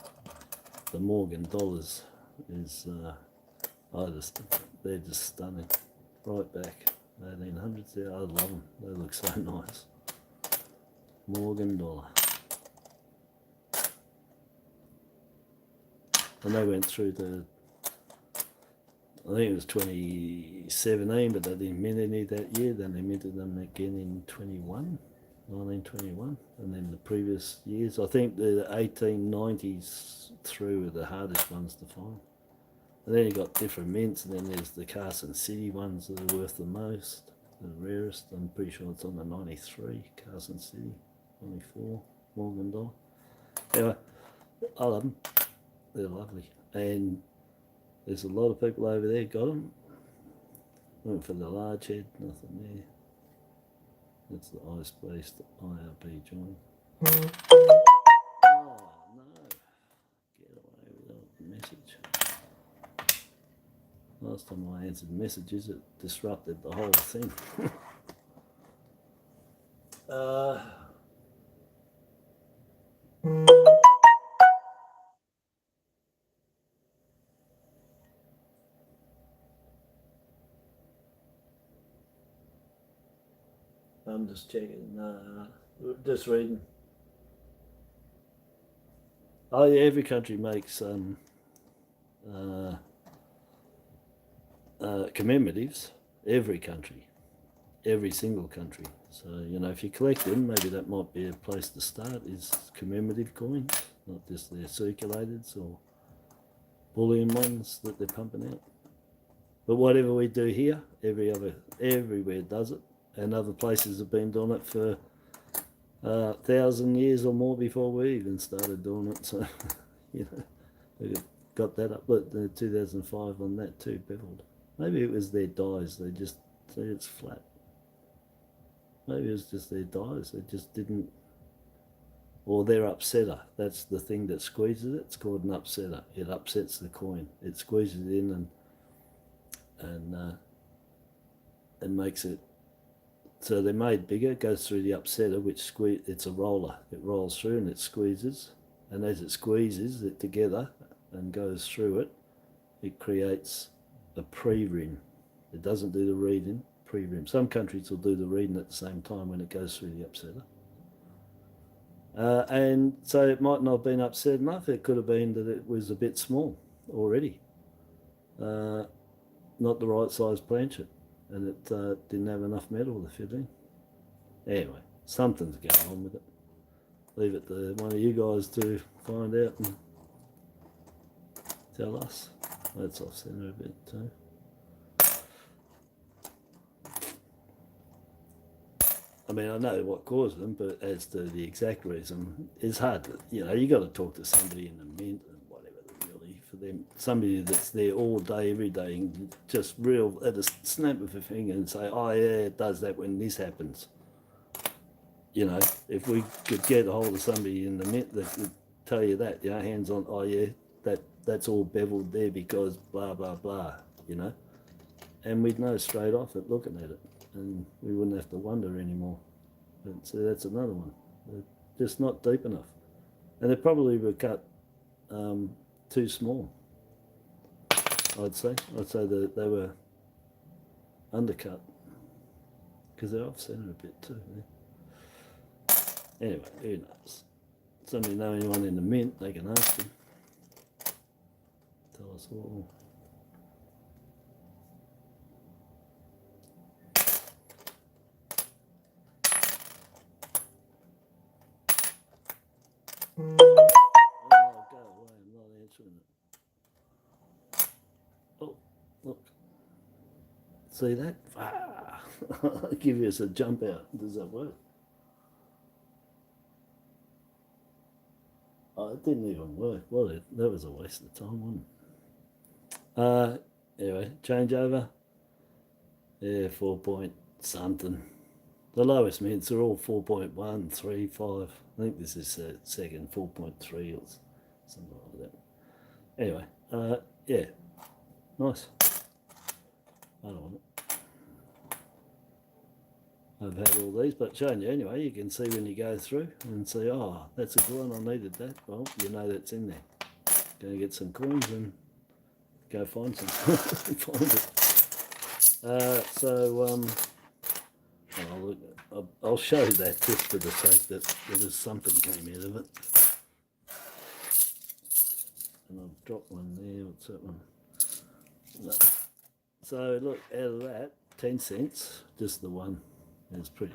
the Morgan dollars. They're just stunning. Right back 1800s there. I love them. They look so nice. Morgan dollar. And they went through I think it was 2017, but they didn't mint any that year. Then they minted them again in 1921. And then the previous years, I think the 1890s through were the hardest ones to find. And then you got different mints, and then there's the Carson City ones that are worth the most, the rarest. I'm pretty sure it's on the 93, Carson City, 94, Morgan dollar. Anyway, I love them. They're lovely. And there's a lot of people over there got them. Went for the large head, nothing there. That's the ice-based IRP joint. Oh no! Get away without the message. Last time I answered messages, it disrupted the whole thing. I'm just checking. Just reading. Oh yeah, every country makes commemoratives. Every country, every single country. So if you collect them, maybe that might be a place to start. Is commemorative coins, not just their circulateds or bullion ones that they're pumping out. But whatever we do here, everywhere does it. And other places have been doing it for 1,000 years or more before we even started doing it. So, we got that up. Look, the 2005 on that too, beveled. Maybe it was their dies. They just say it's flat. Maybe it was just their dies. They just didn't. Or their upsetter. That's the thing that squeezes it. It's called an upsetter. It upsets the coin. It squeezes it in and makes it. So they're made bigger. It goes through the upsetter, which it's a roller. It rolls through and it squeezes. And as it squeezes it together and goes through it, it creates a pre-rim. It doesn't do the reading, pre-rim. Some countries will do the reading at the same time when it goes through the upsetter. And so it might not have been upset enough. It could have been that it was a bit small already. Not the right size planchet. And it didn't have enough metal to fit in. Anyway, something's going on with it. Leave it to one of you guys to find out and tell us. That's off center a bit too. I mean, I know what caused them, but as to the exact reason, it's hard to, you got to talk to somebody in the mint and whatever, really, for them, somebody that's there all day, every day, and just real at a snap of a finger and say, oh yeah, it does that when this happens. If we could get a hold of somebody in the mint that could tell you that, hands on, oh yeah, that's all beveled there because blah, blah, blah, and we'd know straight off at looking at it. And we wouldn't have to wonder anymore. But so that's another one. They're just not deep enough. And they probably were cut too small, I'd say. I'd say that they were undercut because they're off-centre a bit too. Yeah. Anyway, who knows? Somebody know anyone in the mint, they can ask them. Tell us all. Oh, go away, I'm not answering it. Oh, look. See that? Ah. give us a jump out. Does that work? Oh, it didn't even work. Well, that was a waste of time, wasn't it? Anyway, changeover. Yeah, 4 point something. The lowest mints are all 4.1, 3, 5. I think this is second, 4.3 or something like that. Anyway, yeah, nice. I don't want it. I've had all these, but showing you anyway, you can see when you go through and see, oh, that's a good one, I needed that. Well, you know that's in there. Go get some coins and go find some. Find it. I'll show you that just for the sake that there was something came out of it. And I've dropped one there. What's that one? No. So look, out of that, 10 cents, just the one. It's pretty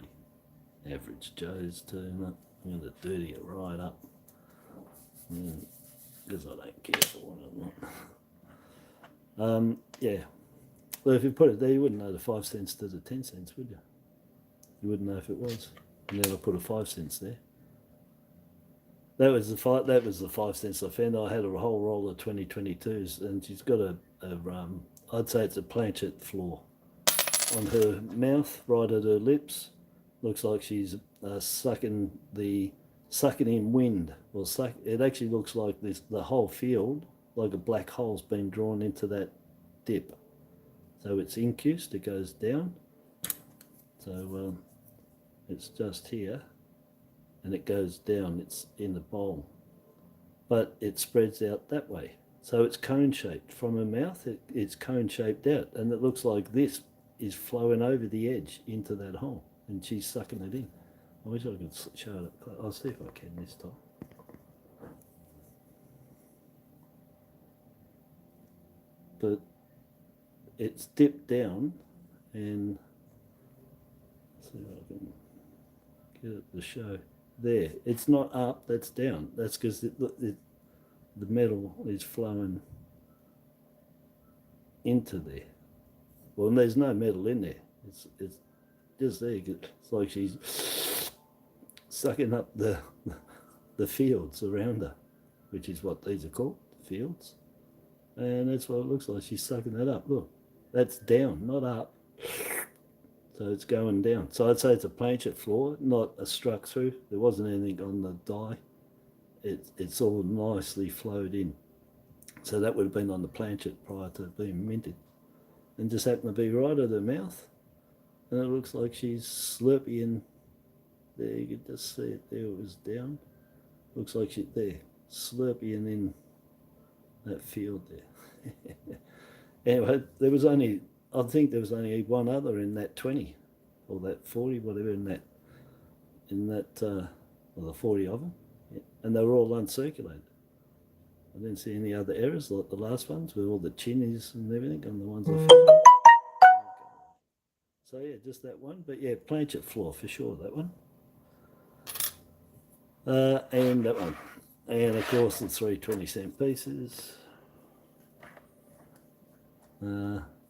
average Joe's too. I'm going to dirty it right up because I don't care for one or not. Yeah. Well, if you put it there, you wouldn't know the 5 cents to the 10 cents, would you? You wouldn't know if it was. And then I put a 5 cents there. That was the 5 cents I found. I had a whole roll of 2022s, and she's got a I'd say it's a planchet floor on her mouth, right at her lips. Looks like she's sucking in wind. Well, it actually looks like the whole field, like a black hole's been drawn into that dip. So it's incused, it goes down. So it's just here, and it goes down. It's in the bowl, but it spreads out that way. So it's cone shaped from her mouth. It's cone shaped out, and it looks like this is flowing over the edge into that hole, and she's sucking it in. I wish I could show it. I'll see if I can this time. But it's dipped down, and see if I can get it to show. There, it's not up, that's down. That's because the metal is flowing into there. Well, and there's no metal in there. It's just there. It's like she's sucking up the fields around her, which is what these are called, fields. And that's what it looks like. She's sucking that up. Look, that's down, not up. So it's going down. So I'd say it's a planchet floor, not a struck through. There wasn't anything on the die. It's all nicely flowed in. So that would have been on the planchet prior to being minted. And just happened to be right at her mouth. And it looks like she's slurping. There, you can just see it there, it was down. Looks like she's there, slurping in that field there. Anyway, I think there was only one other in that 20 or that 40, whatever, in that well, the 40 of them. And they were all uncirculated. I didn't see any other errors like the last ones with all the chinnies and everything on the ones I found. So yeah, just that one. But yeah, planchet floor for sure, that one. And that one. And of course the 3 20-cent pieces.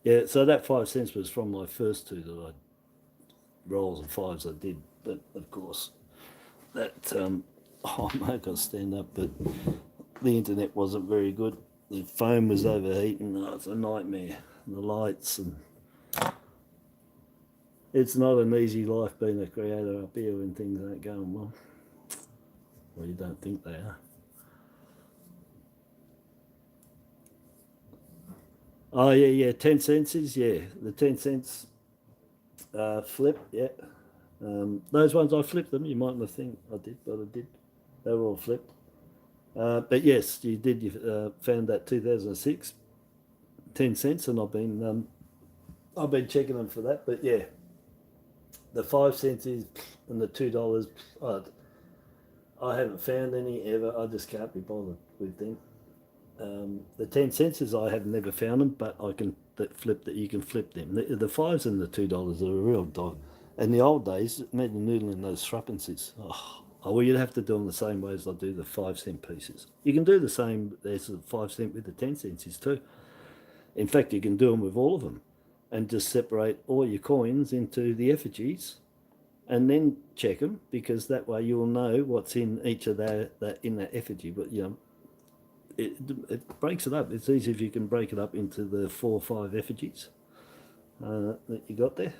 Yeah, so that 5 cents was from my first two that rolls of 5s I did. But of course, that oh mate, I got to stand up, but the internet wasn't very good. The phone was overheating. Oh, it's a nightmare. And the lights, and it's not an easy life being a creator up here when things aren't going well. Well, you don't think they are. Oh yeah, 10 cents is, yeah, the 10 cents flip, yeah. Those ones I flipped them. You might not think I did, but I did. They were all flipped. But yes, you did. You found that 2006, 10 cents, and I've been checking them for that. But yeah, the 5 cents is, and the $2. I haven't found any ever. I just can't be bothered with them. The 10 cents is, I have never found them, but I can flip that. You can flip them. The 5s and the $2 are a real dog. In the old days, imagine noodling those threepences. Oh, well, you'd have to do them the same way as I do the 5 cent pieces. You can do the same as the 5 cent with the 10 cents too. In fact, you can do them with all of them. and just separate all your coins into the effigies, and then check them, because that way you'll know what's in each of that in that effigy. But you know, it breaks it up. It's easy if you can break it up into the 4 or 5 effigies that you got there.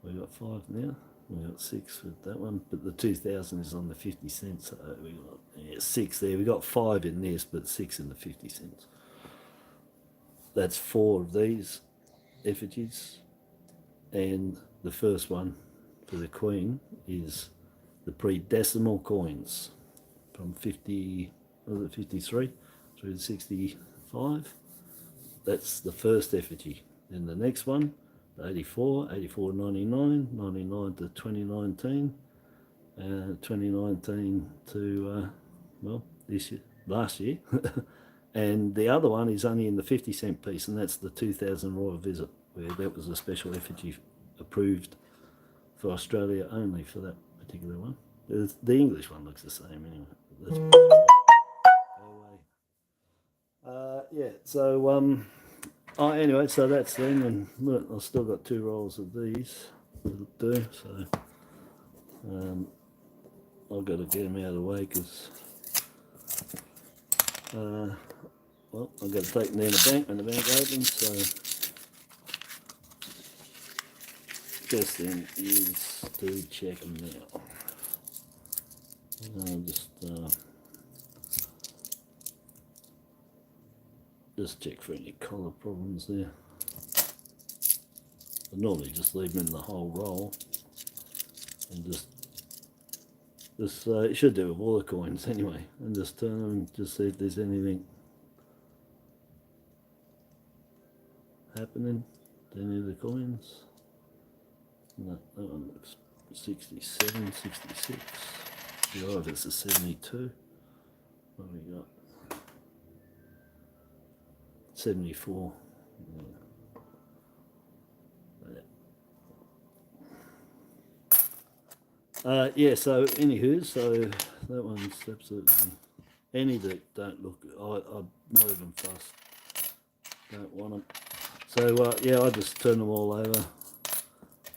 We got 5 now. We got 6 with that one, but the 2000 is on the 50 cents. So we got 6 there. We got 5 in this, but 6 in the 50 cents. That's 4 of these effigies, and the first one for the Queen is the pre-decimal coins from 50, was it 53 through to 65. That's the first effigy. Then the next one, 84, 84, 99, 99 to 2019, 2019 to, well, this year, last year. And the other one is only in the 50 cent piece, and that's the 2000 Royal Visit, where that was a special effigy approved for Australia only for that particular one. The English one looks the same anyway. That's yeah, so oh, anyway, so that's them, and look, I've still got 2 rolls of these that'll do, so I've got to get them out of the way, because well, I've got to take them down the bank when the bank opens, so best thing is to check them now. I'll just check for any collar problems there. I normally just leave them in the whole roll, and just it should do with all the coins anyway, and just turn them and just see if there's anything happening to any of the coins. No, that one looks 67, 66. Oh, that's a 72. What have we got? 74. Yeah, so anywho, so that one's absolutely, any that don't look, I'm not even fussed, don't want them. So yeah, I just turn them all over.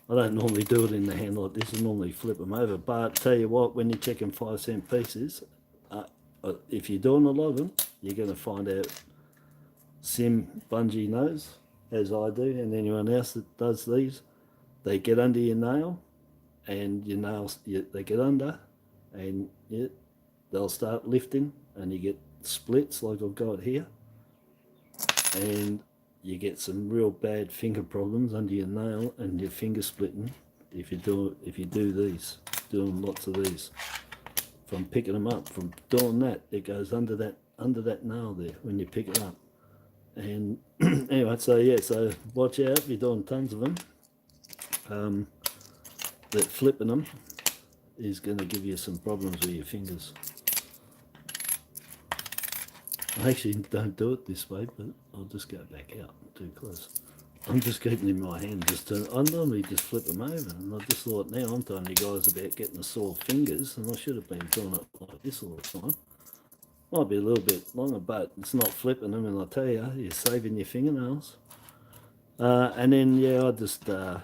I don't normally do it in the hand like this, I normally flip them over, but tell you what, when you're checking 5 cent pieces, if you're doing a lot of them, you're going to find out Sim Bungie knows, as I do, and anyone else that does these, they get under your nail, and your nails, they get under, and they'll start lifting, and you get splits like I've got here, and you get some real bad finger problems under your nail and your finger splitting if you do these, doing lots of these. From picking them up, from doing that, it goes under that nail there when you pick it up. And anyway, so yeah, so watch out if you're doing tons of them. That flipping them is going to give you some problems with your fingers. I actually don't do it this way, but I'll just go back out too close. I'm just keeping in my hand, I normally just flip them over, and I just thought, now I'm telling you guys about getting the sore fingers, and I should have been doing it like this all the time. Might be a little bit longer, but it's not flipping them, and I tell you, you're saving your fingernails. And then, yeah, I just get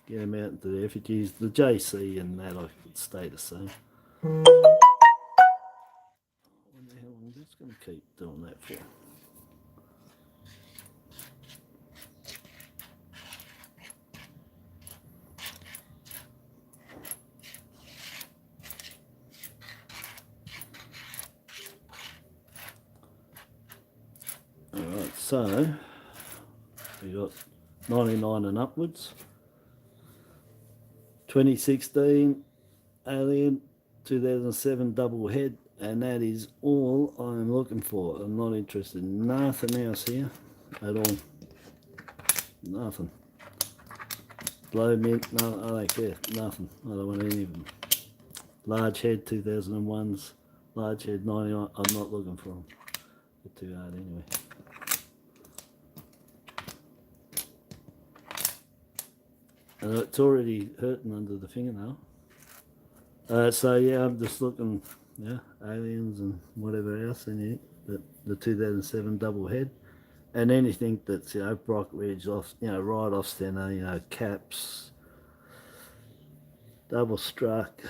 them out into the effigies. The JC and that, I could stay the same. What the hell, I'm just going to keep doing that for. Alright, so we got 99 and upwards, 2016 Alien, 2007 double head, and that is all I'm looking for. I'm not interested in nothing else here at all. Nothing. Blow mint, no, I don't care. Nothing. I don't want any of them. Large head 2001s, large head 99. I'm not looking for them. They're too hard anyway. And it's already hurting under the fingernail. So yeah, I'm just looking, yeah, aliens and whatever else in here. The 2007 double head, and anything that's, you know, brokerage off, you know, right off centre, you know, caps, double struck,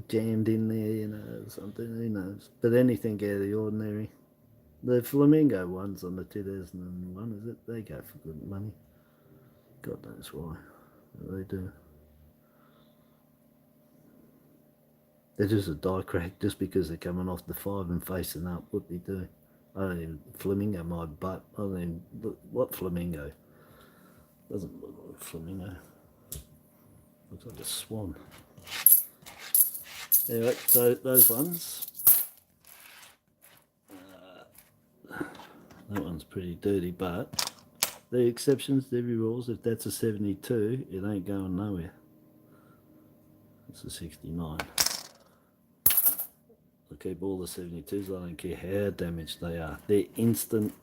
jammed in there, you know, something, who knows. But anything out of the ordinary. The flamingo ones on the 2001, is it? They go for good money. God knows why. They do. They're just a die crack just because they're coming off the 5 and facing up. What they do? I don't even, flamingo my butt. I don't even, what flamingo? Doesn't look like a flamingo. Looks like a swan. Anyway, so those ones. That one's pretty dirty, but the exceptions to every rules. If that's a 72, it ain't going nowhere. It's a 69. I keep all the 72s. I don't care how damaged they are. They're instant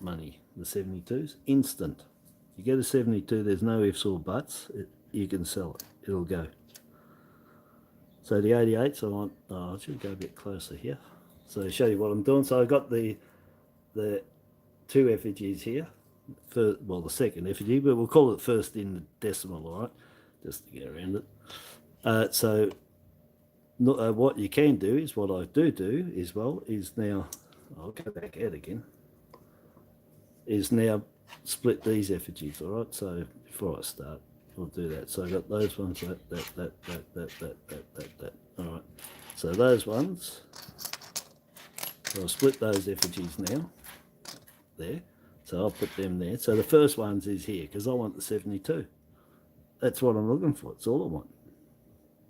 money. The 72s, instant. You get a 72, there's no ifs or buts. You can sell it. It'll go. So the 88s, I want. Oh, I should go a bit closer here. So show you what I'm doing. So I got the 2 effigies here. Well, the second effigy, but we'll call it first in the decimal, all right? Just to get around it. So what you can do is, what I do as well, is now, I'll go back out again, is now split these effigies, all right? So before I start, we'll do that. So I've got those ones, that, all right? So those ones, so I'll split those effigies now, there. So I'll put them there. So the first ones is here, because I want the 72. That's what I'm looking for. It's all I want,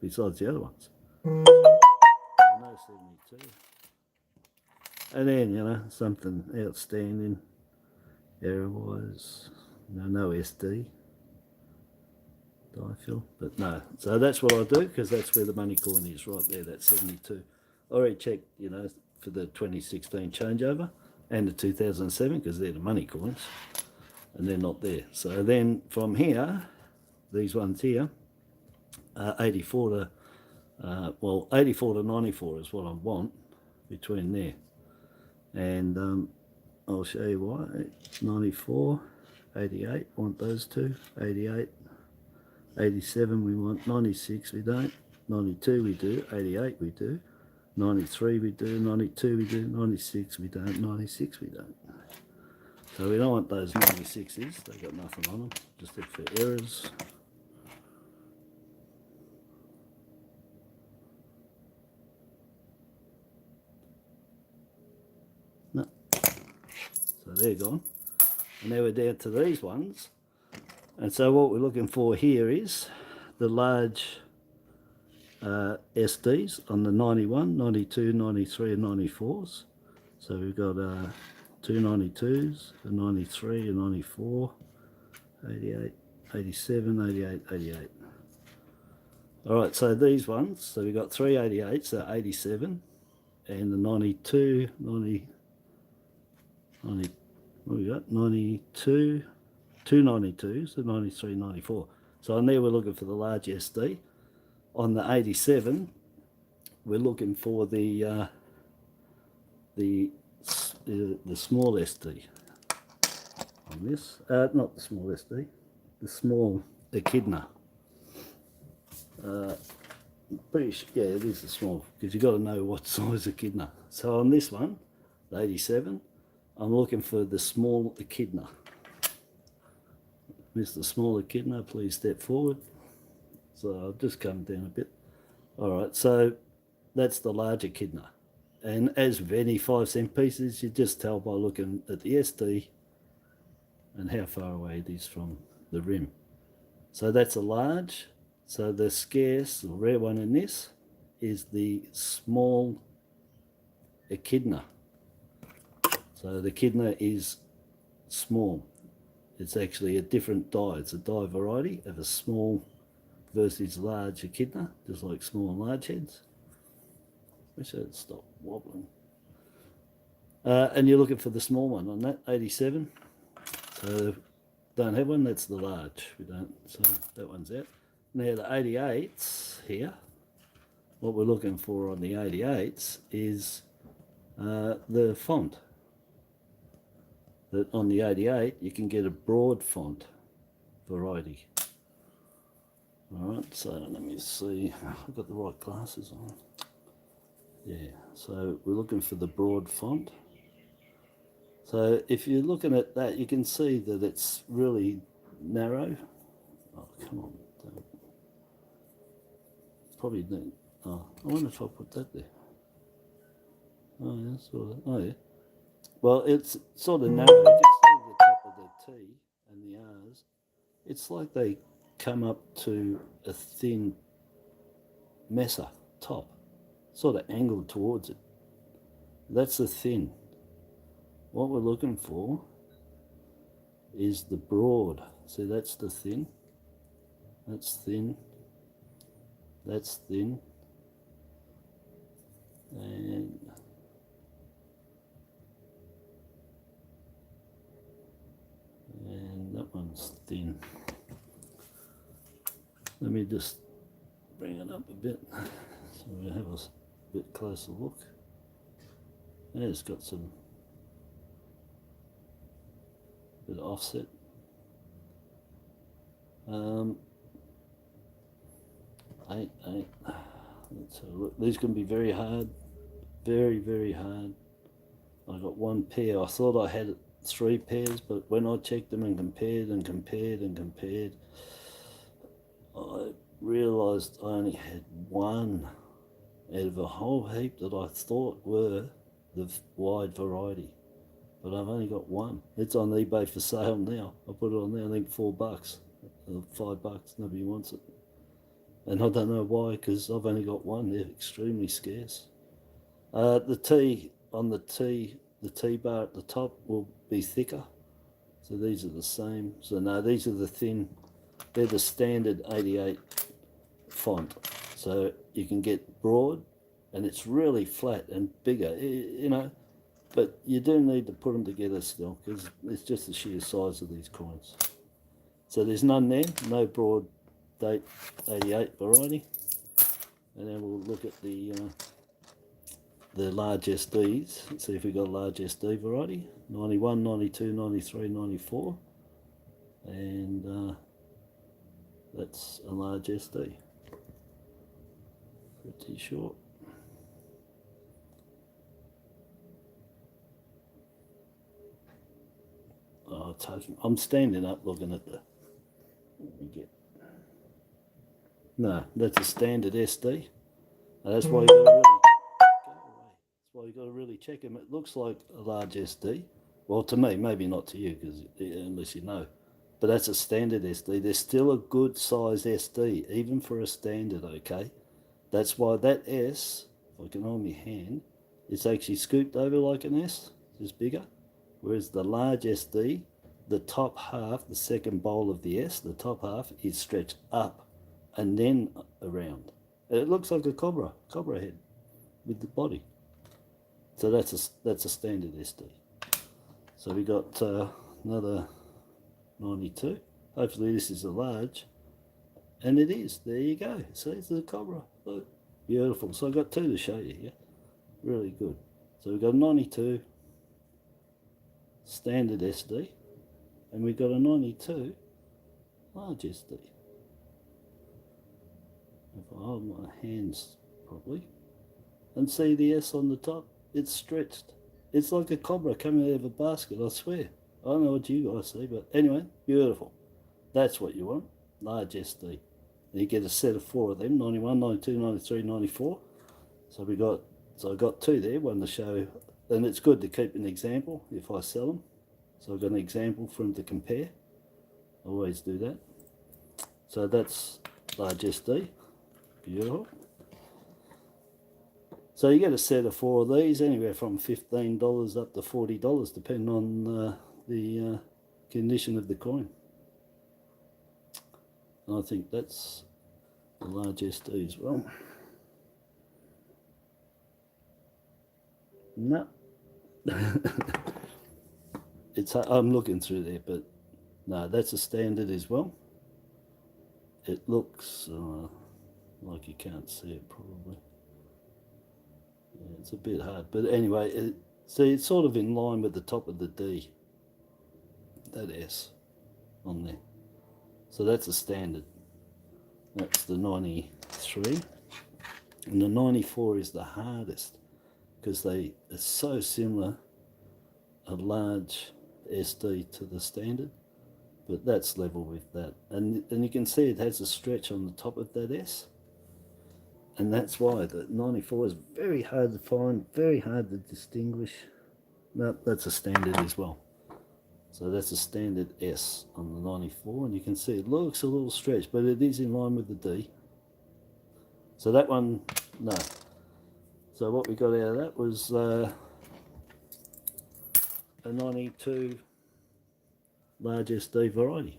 besides the other ones. No 72. And then, you know, something outstanding, error-wise, no SD, die fill, but no. So that's what I do, because that's where the money coin is, right there, that 72. I already checked, you know, for the 2016 changeover and the 2007, because they're the money coins, and they're not there. So then from here, these ones here, 84 to, well, 84 to 94 is what I want between there. And I'll show you why. 94, 88, want those two, 88, 87 we want, 96 we don't, 92 we do, 88 we do, 93 we do, 92 we do, 96 we don't, 96 we don't. So we don't want those 96s, they got nothing on them, just look for errors. No. So they're gone. And now we're down to these ones. And so what we're looking for here is the large SDs on the 91, 92, 93 and 94s. So we've got 2 92s, a 93, a 94, 88, 87, 88, 88. Alright, so these ones, so we've got 3 88s, so 87, and the 92, 90, what we got? 92, 2 92s, the 93, 94. So on there we're looking for the large SD. On the 87, we're looking for the small SD. On this, not the small SD, the small echidna. Pretty sure, yeah, it is the small, because you've got to know what size echidna. So on this one, the 87, I'm looking for the small echidna. Mr. Small Echidna, please step forward. So I'll just come down a bit. Alright, so that's the large echidna. And as with any 5-cent pieces, you just tell by looking at the SD and how far away it is from the rim. So that's a large. So the scarce or rare one in this is the small echidna. So the echidna is small. It's actually a different dye. It's a dye variety of a small versus large echidna, just like small and large heads. Wish I'd stop wobbling. And you're looking for the small one on that, 87. So don't have one, that's the large. We don't, so that one's out. Now the 88s here, what we're looking for on the 88s is the font. that on the 88 you can get a broad font variety. Alright, so let me see, I've got the right glasses on. Yeah, so we're looking for the broad font. So if you're looking at that, you can see that it's really narrow. Oh, come on. Don't. Probably don't. Oh, I wonder if I put that there. Oh, yeah, sort of. Oh, yeah. Well, it's sort of narrow. You can see the top of the T and the R's. It's like they come up to a thin messer top, sort of angled towards it. That's the thin. What we're looking for is the broad. See, that's the thin. That's thin. That's thin. And that one's thin. Let me just bring it up a bit so we have a bit closer look. Yeah, it's got some bit of offset. Eight. Let's have a look. These can be very hard, very hard. I got one pair. I thought I had 3 pairs, but when I checked them and compared, I realised I only had one out of a whole heap that I thought were the wide variety. But I've only got one. It's on eBay for sale now. I put it on there, I think $4 or $5. Nobody wants it. And I don't know why, because I've only got one. They're extremely scarce. The T on the T bar at the top will be thicker. So these are the same. So no, these are the thin. They're the standard 88 font. So you can get broad, and it's really flat and bigger, you know. But you do need to put them together still, because it's just the sheer size of these coins. So there's none there, no broad date 88 variety. And then we'll look at the large SDs. Let's see if we've got a large SD variety. 91, 92, 93, 94. And that's a large SD. Pretty short. Oh, I'm standing up looking at the... What we get? No, that's a standard SD. That's why you got to really That's why you got to really check them. It looks like a large SD. Well, to me, maybe not to you, because unless you know. But that's a standard SD. There's still a good size SD, even for a standard. Okay, that's why that S, if I can hold my hand, it's actually scooped over like an S, just bigger. Whereas the large SD, the top half, the second bowl of the S, the top half is stretched up and then around. It looks like a cobra head with the body. So that's a standard SD. So we got another 92. Hopefully this is a large, and it is. There you go. See, it's a cobra. Look, beautiful. So I've got 2 to show you here. Really good. So we've got a 92 standard SD, and we've got a 92 large SD. If I hold my hands properly and see the S on the top, it's stretched. It's like a cobra coming out of a basket, I swear. I don't know what you guys see, but anyway, beautiful. That's what you want, large SD. And you get a set of 4 of them, 91, 92, 93, 94. So I got 2 there, one to show, and it's good to keep an example if I sell them. So I've got an example for them to compare. I always do that. So that's large SD, beautiful. So you get a set of 4 of these, anywhere from $15 up to $40, depending on the condition of the coin. And I think that's the large SD as well. No. I'm looking through there, but no, that's a standard as well. It looks like you can't see it probably. Yeah, it's a bit hard, but anyway, see, it's sort of in line with the top of the D. that S on there. So that's a standard. That's the 93. And the 94 is the hardest because they are so similar, a large SD to the standard, but that's level with that. And you can see it has a stretch on the top of that S. And that's why the 94 is very hard to find, very hard to distinguish. No, that's a standard as well. So that's a standard S on the 94, and you can see it looks a little stretched, but it is in line with the D. So that one, no. So what we got out of that was a 92 large SD variety.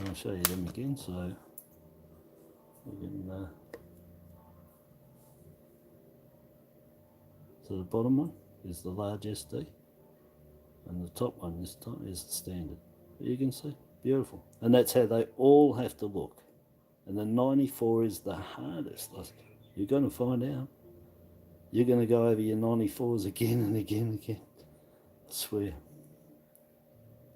I'll show you them again, so you can. So the bottom one is the large SD, and the top one this time is the standard. You can see, beautiful. And that's how they all have to look. And the 94 is the hardest. You're going to find out. You're going to go over your 94s again and again and again. I swear.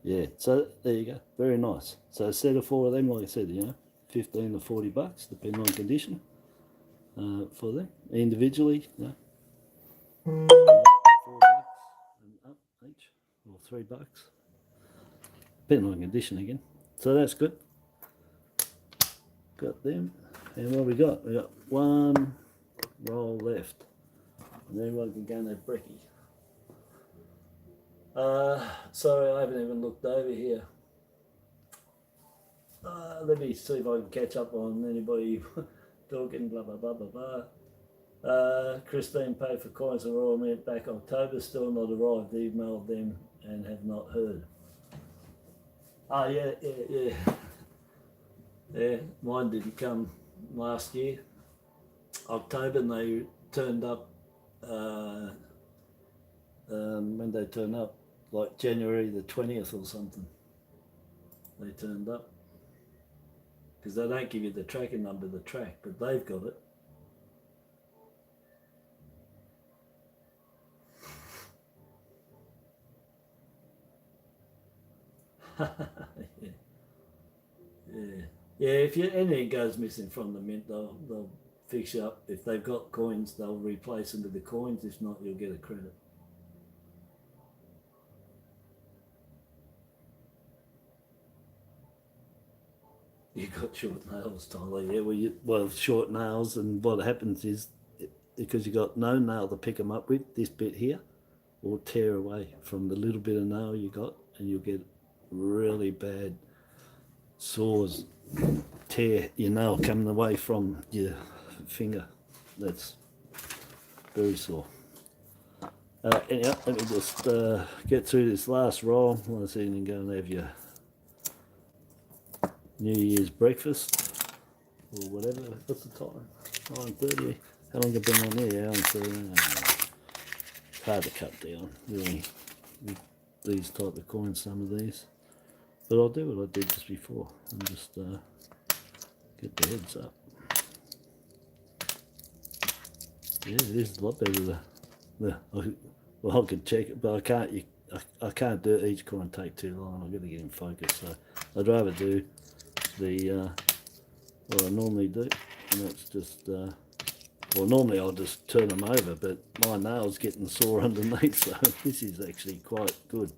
Yeah, so there you go. Very nice. So a set of 4 of them, like I said, you know, 15 to 40 bucks, depending on condition, for them. Individually, you know, $4 and up each, or $3, depending on condition again. So that's good. Got them. And what we got? We got one roll left. And then one can go and have brekkie. Sorry, I haven't even looked over here. Let me see if I can catch up on anybody talking, blah, blah, blah, blah, blah. Christine paid for coins of Royal Mint back October, still not arrived. Emailed them and have not heard. Oh, yeah. Yeah, mine didn't come last year, October, and they turned up, when they turned up, like January the 20th or something, they turned up. Because they don't give you the tracking number of the track, but they've got it. Yeah. If anything goes missing from the mint, they'll fix you up. If they've got coins, they'll replace them with the coins. If not, you'll get a credit. You got short nails, Tyler. Yeah, well, short nails, and what happens is, because you got no nail to pick them up with, this bit here will tear away from the little bit of nail you got, and you'll get really bad sores. Tear your nail coming away from your finger. That's very sore. Anyhow, let me just get through this last roll. Well, so you can go and have your New Year's breakfast or whatever. What's the time? 9:30. How long have you been on there? It's hard to cut down, really, with these type of coins, some of these. But I'll do what I did just before and just get the heads up. Yeah, it is a lot better. Well, I could check it, but I can't do each coin take too long. I've got to get in focus, so I'd rather do the what I normally do, and that's just well, normally I'll just turn them over, but my nail's getting sore underneath, so this is actually quite good.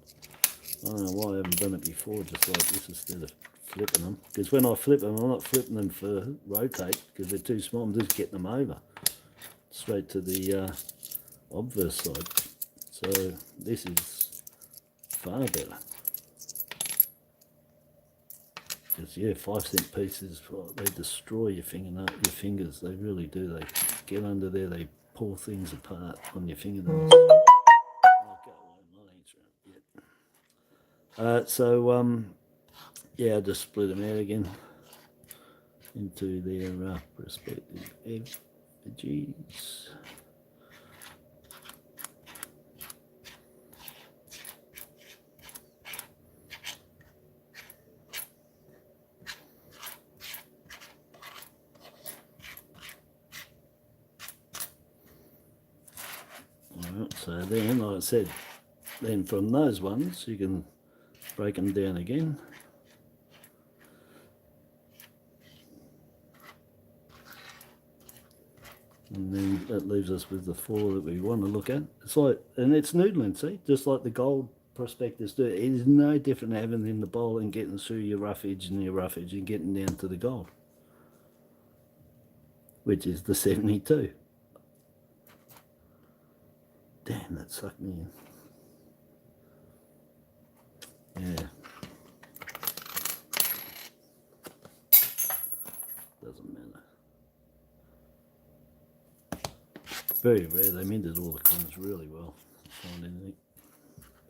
I don't know why I haven't done it before, just like this instead of flipping them. Because when I flip them, I'm not flipping them for rotate because they're too small. I'm just getting them over straight to the obverse side. So this is far better. Because yeah, 5-cent pieces, they destroy your fingers. They really do. They get under there, they pull things apart on your fingernails. Yeah, I just split them out again into their respective effigies. Right, so then, like I said, then from those ones you can break them down again. And then that leaves us with the 4 that we want to look at. It's like, and it's noodling, see, just like the gold prospectors do. It is no different having in the bowl and getting through your roughage and getting down to the gold, which is the 72. Damn, that sucked me in. Yeah. Doesn't matter. Very rare. They minted all the coins really well. Find anything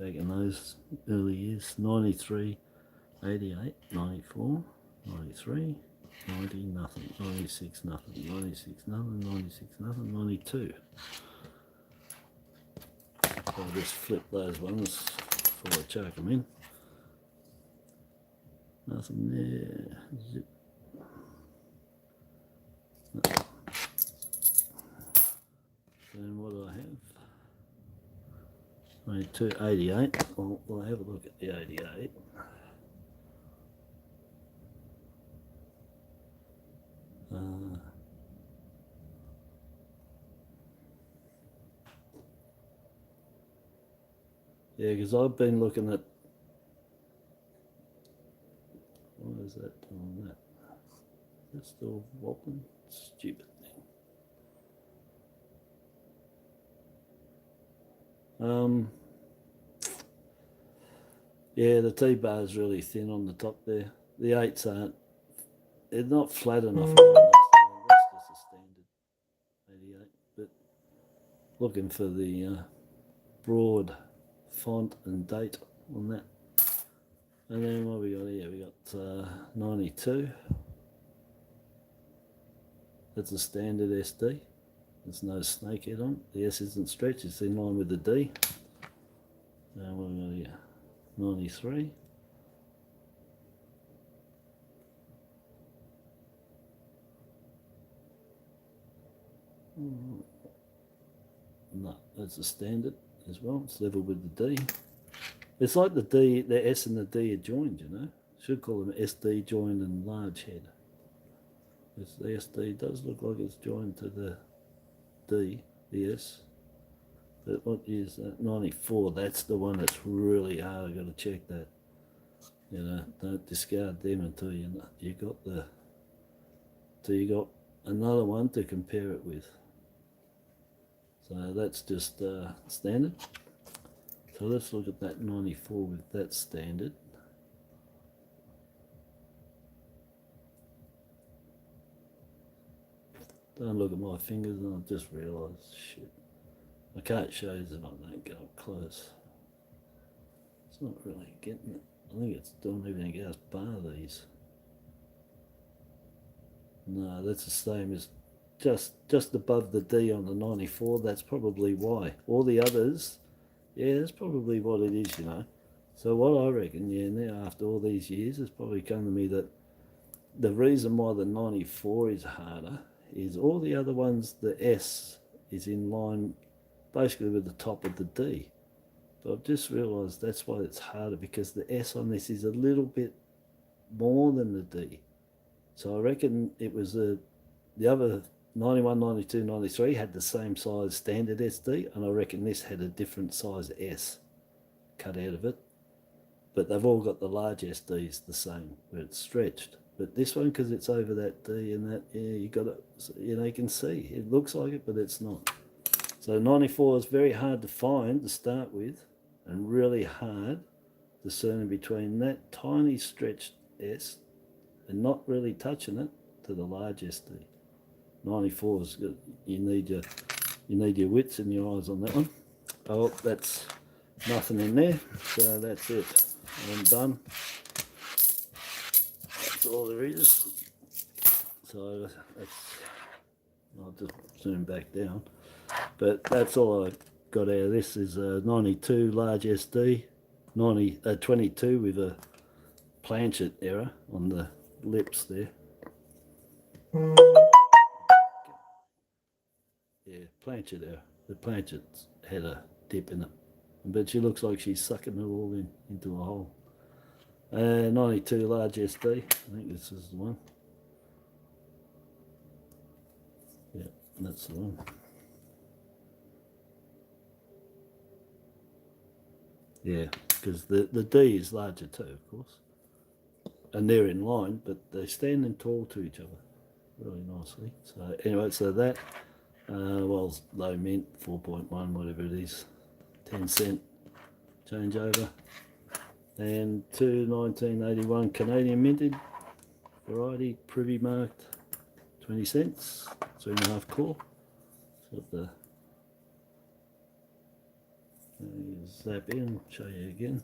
back in those early years. 93, 88, 94, 93, 90, nothing. 96, nothing. 96, nothing. 96, nothing. 92. So I'll just flip those ones before I chuck them in. Nothing there. Zip. No. Then what do I have? 92, 88. We'll have a look at the 88. Yeah, because I've been looking at, what is that doing that? Is it still wobbling? Stupid thing. Yeah, the T-bar is really thin on the top there. The 8s aren't, they're not flat enough. That's just a standard 88. But looking for the broad font and date on that. And then what we got here? We got 92. That's a standard SD. There's no snakehead on. The S isn't stretched, it's in line with the D. Now what we got here? 93. No, that's a standard as well. It's level with the D. It's like the D, the S and the D are joined, you know. Should call them SD joined and large head. It's the SD does look like it's joined to the D, the S. But what is that? 94, that's the one that's really hard. I've got to check that. You know, don't discard them until you got the, till you got another one to compare it with. So that's just standard. So let's look at that 94 with that standard. Don't look at my fingers and I just realised, shit, I can't show you that I don't get up close. It's not really getting it. I think it's doing everything else bar these. No, that's the same as just above the D on the 94. That's probably why. All the others, yeah, that's probably what it is, you know. So what I reckon, yeah, now after all these years, it's probably come to me that the reason why the 94 is harder is all the other ones, the S is in line basically with the top of the D. But I've just realised that's why it's harder, because the S on this is a little bit more than the D. So I reckon it was the other 91, 92, 93 had the same size standard SD, and I reckon this had a different size S cut out of it. But they've all got the large SDs the same, where it's stretched. But this one, because it's over that D and that, yeah, you got it, you know, you can see. It looks like it, but it's not. So 94 is very hard to find to start with, and really hard discerning between that tiny stretched S and not really touching it to the large SD. 94 is good. You need your wits and your eyes on that one. Oh, that's nothing in there, so that's it. I'm done. That's all there is. So that's, I'll just zoom back down. But that's all I got out of this is 92 large SD, 22 with a planchet error on the lips there. Yeah, planchet error. the planchet's had a dip in it. But she looks like she's sucking it all into a hole. 92 large SD, I think this is the one. Yeah, that's the one. Yeah, because the D is larger too, of course. And they're in line, but they're standing tall to each other really nicely. So anyway, so that, well, low mint, 4.1, whatever it is, 10-cent changeover. And two 1981 Canadian minted variety, privy marked, 20 cents, 3.5 core. So the zap in, show you again.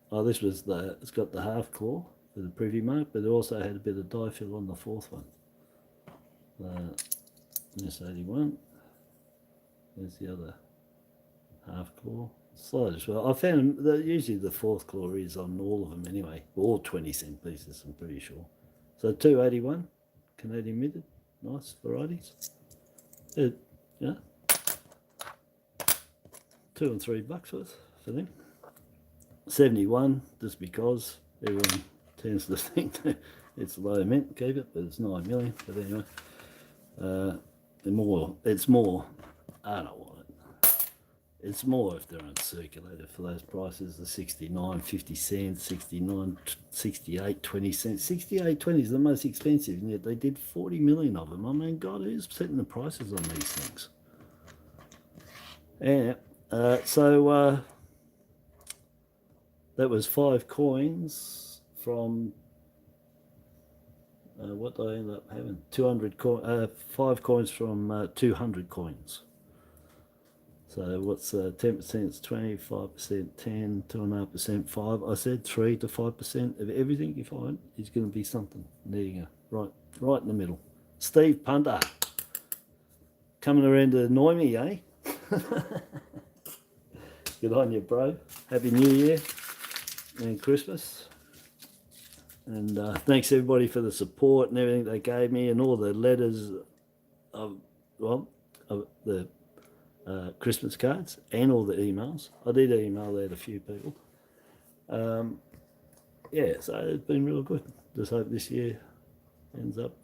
Oh, this was it's got the half core for the privy mark, but it also had a bit of dye fill on the fourth one. This 81. There's the other half core. Slide as well. I found that usually the fourth claw is on all of them anyway, all 20-cent pieces, I'm pretty sure. So 281 Canadian minted, nice varieties. Yeah, $2 and $3 worth for them. 71, just because everyone tends to think that it's low mint, keep it, but it's 9 million. But anyway, it's more. I don't know what. It's more if they're uncirculated for those prices, the 69, 50 cents, 69, 68, 20 cents. 68, 20 is the most expensive, and yet they did 40 million of them. I mean, God, who's setting the prices on these things? Yeah, so that was 5 coins from, what did I end up having? 5 coins from 200 coins. So what's 10% is 20, 5% 10, 2.5% 5. I said 3 to 5% of everything you find is going to be something. There you go, right in the middle. Steve Punter, coming around to annoy me, eh? Good on you, bro. Happy New Year and Christmas. And thanks everybody for the support and everything they gave me, and all the letters of the Christmas cards and all the emails. I did email out a few people. Yeah, so it's been real good. Just hope this year ends up.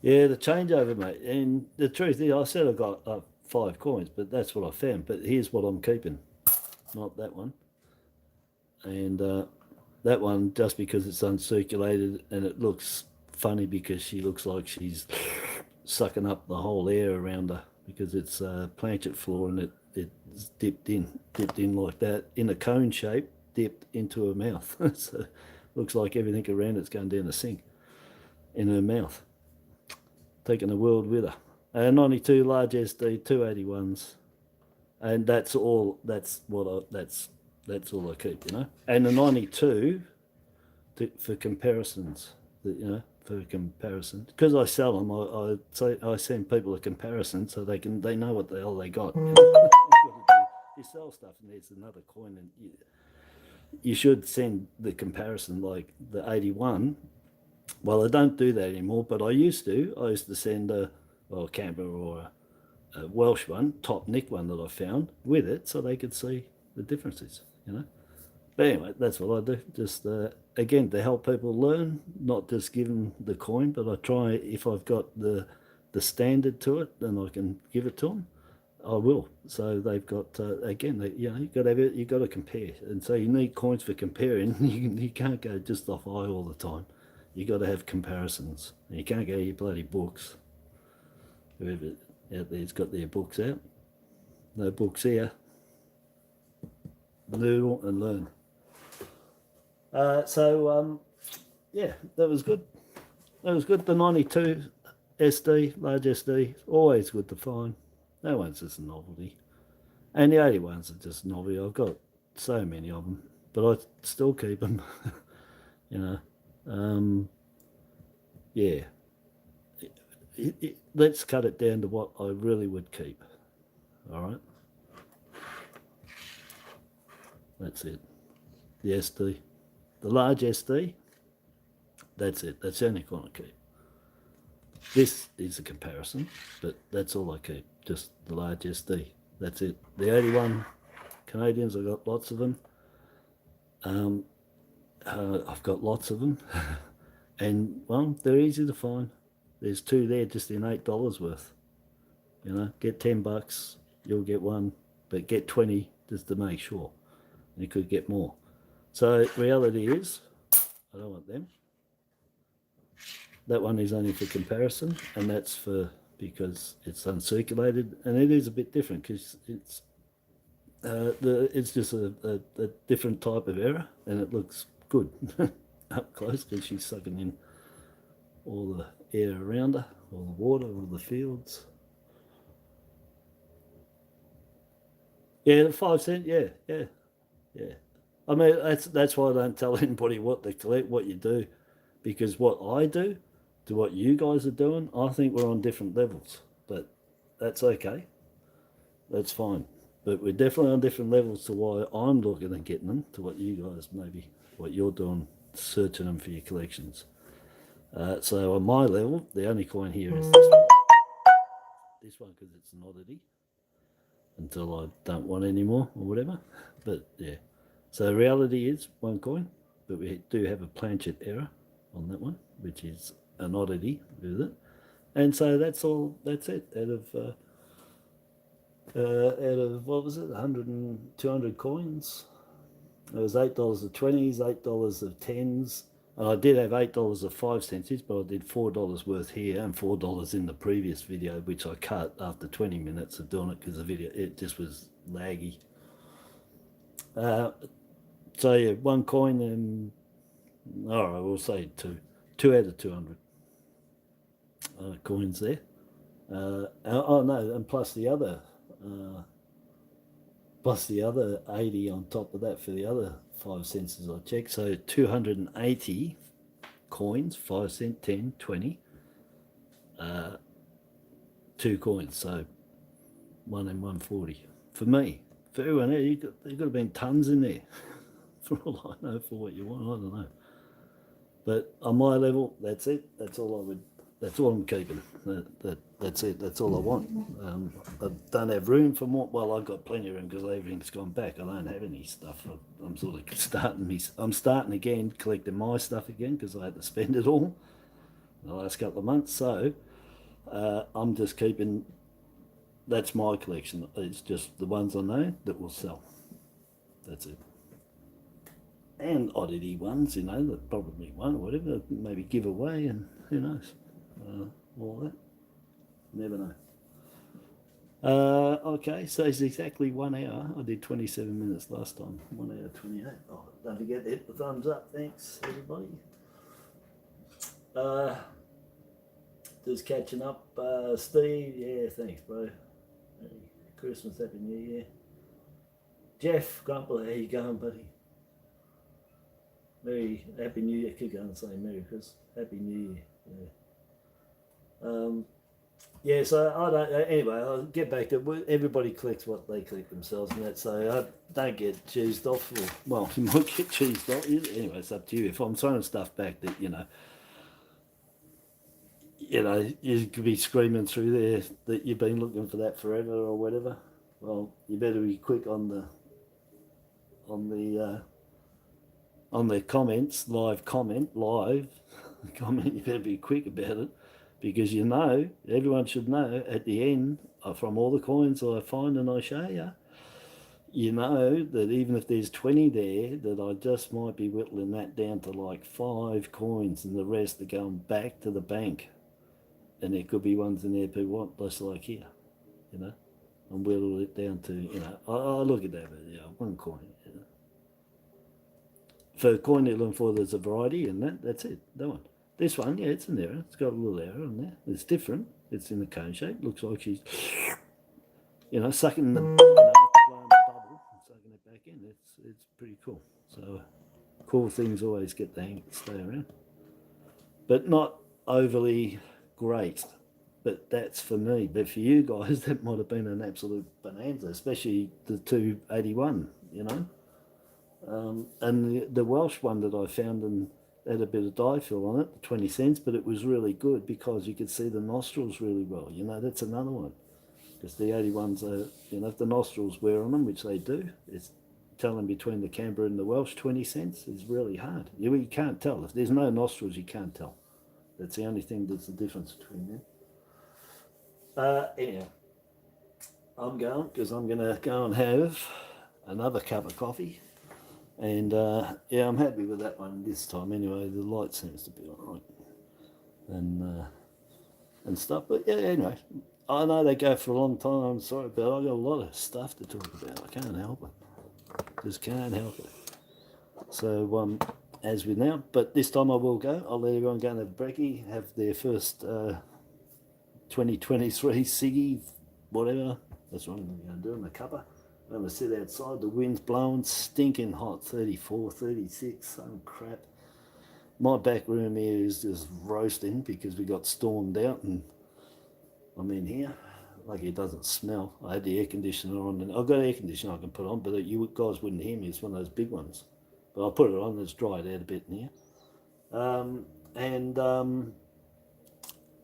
Yeah, the changeover, mate. And the truth is, I said I got 5 coins, but that's what I found. But here's what I'm keeping, not that one. And that one, just because it's uncirculated and it looks funny because she looks like she's sucking up the whole air around her, because it's planchet floor and it's dipped in like that in a cone shape, dipped into her mouth. So looks like everything around it's going down the sink in her mouth, taking the world with her. 92 large SD, 281s, and that's all. That's all I keep, you know. And the 92 for comparisons, for comparison, because I sell them. I send people a comparison so they know what the hell they got. You sell stuff and there's another coin, and you should send the comparison, like the 81. Well, I don't do that anymore, but I used to. I used to send a Canberra or a Welsh one, top nick one that I found with it, so they could see the differences, you know. But anyway, that's what I do. Just again, to help people learn, not just give them the coin, but I try, if I've got the standard to it, then I can give it to them. I will. So they've got again, you got to have it. You got to compare, and so you need coins for comparing. You can't go just off eye all the time. You got to have comparisons. And you can't go your bloody books. Whoever out there's got their books out. No books here. Noodle and learn. Yeah, that was good. That was good. The 92 SD, large SD, always good to find. That one's just a novelty. And the 81s are just novelty. I've got so many of them, but I still keep them. You know, yeah. Let's cut it down to what I really would keep. All right. That's it. The SD. The large SD, that's it. That's the only one I keep. This is a comparison, but that's all I keep, just the large SD. That's it. The 81 Canadians, I've got lots of them. I've got lots of them. And, well, they're easy to find. There's two there just in $8 worth. You know, get $10, you'll get one, but get 20 just to make sure. You could get more. So reality is, I don't want them. That one is only for comparison, and that's for because it's uncirculated, and it is a bit different because it's just a different type of error, and it looks good up close because she's sucking in all the air around her, all the water, all the fields. Yeah, the 5 cent, yeah. I mean, that's why I don't tell anybody what to collect, what you do, because what I do to what you guys are doing, I think we're on different levels, but that's okay. That's fine. But we're definitely on different levels to why I'm looking and getting them to what you guys maybe, what you're doing, searching them for your collections. So on my level, the only coin here is this one. This one because it's an oddity until I don't want any more or whatever. But yeah. So reality is one coin, but we do have a planchet error on that one, which is an oddity with it. And so that's all, that's it out of what was it, 100 and 200 coins. It was $8 of 20s, $8 of 10s. And I did have $8 of 5 cents, but I did $4 worth here and $4 in the previous video, which I cut after 20 minutes of doing it because the video, it just was laggy. So yeah, one coin and, all right, we'll say two out of 200 coins there. Oh no, and plus the other 80 on top of that for the other 5 cents as I checked. So 280 coins, 5 cent, 10, 20, 2 coins. So 1 and 140 for me. For everyone else, there could have been tons in there. For all I know, for what you want, I don't know. But on my level, that's it. That's all I would. That's all I'm keeping. That's it. That's all I want. I don't have room for more. Well, I've got plenty of room because everything's gone back. I don't have any stuff. I'm sort of starting. I'm starting again, collecting my stuff again because I had to spend it all in the last couple of months. So I'm just keeping. That's my collection. It's just the ones I know that will sell. That's it. And oddity ones, you know, that probably won or whatever, maybe give away, and who knows, all that, never know. Okay, so it's exactly 1 hour. I did 27 minutes last time, 1 hour 28. Oh, don't forget to hit the thumbs up. Thanks, everybody. Just catching up, Steve. Yeah, thanks, bro. Merry Christmas, Happy New Year. Jeff Grumple, how you going, buddy? Happy New Year. Keep going and say Merry Christmas. Happy New Year. Yeah. Yeah, so I don't. Anyway, I'll get back to everybody collects what they collect themselves, and that. So I don't get cheesed off. Or, well, you might get cheesed off. Anyway, it's up to you. If I'm throwing stuff back that you could be screaming through there that you've been looking for that forever or whatever. Well, you better be quick on the comments, live comment. You better be quick about it, because everyone should know at the end, from all the coins I find and I show you, you know that even if there's 20 there, that I just might be whittling that down to like 5 coins, and the rest are going back to the bank. And there could be ones in there people want, just like here, and whittle it down to, I look at that, but 1 coin, For coin you're looking for, there's a variety, and that's it, that one. This one, yeah, it's an error. It's got a little error on there. It's different. It's in the cone shape. Looks like she's, sucking the, blowing the bubble and sucking it back in. It's pretty cool. So, cool things always get to stay around. But not overly great. But that's for me. But for you guys, that might have been an absolute bonanza, especially the 281, And the Welsh one that I found had a bit of dye fill on it, 20 cents, but it was really good because you could see the nostrils really well. You know, that's another one. Because the 81s are, you know, if the nostrils wear on them, which they do, it's telling between the Canberra and the Welsh, 20 cents is really hard. You can't tell. If there's no nostrils, you can't tell. That's the only thing that's the difference between them. Anyhow, I'm going because I'm going to go and have another cup of coffee. And yeah, I'm happy with that one this time anyway. The light seems to be alright and stuff. But yeah, anyway, I know they go for a long time. I'm sorry, but I've got a lot of stuff to talk about. I can't help it. Just can't help it. So as with now, but this time I will go. I'll let everyone go and have a brekkie, have their first 2023 ciggy, whatever. That's what I'm going to do in the cuppa. I'm going to sit outside, the wind's blowing, stinking hot, 34, 36, some crap. My back room here is just roasting because we got stormed out and I'm in here. Lucky it doesn't smell. I had the air conditioner on and I've got air conditioner I can put on, but you guys wouldn't hear me. It's one of those big ones. But I'll put it on, it's dried out a bit in here.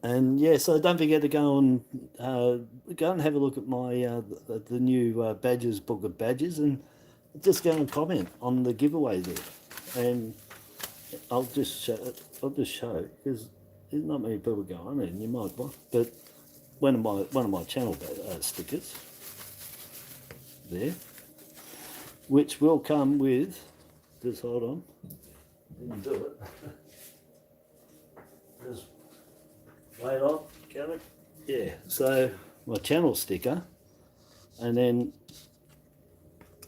And yeah, so don't forget to go and have a look at my the new Badges book of badges, and just go and comment on the giveaway there. And I'll just show because there's not many people go on it, and you might want. But one of my channel stickers there, which will come with. Just hold on. Didn't do it. Just wait on, get it? Yeah, so my channel sticker, and then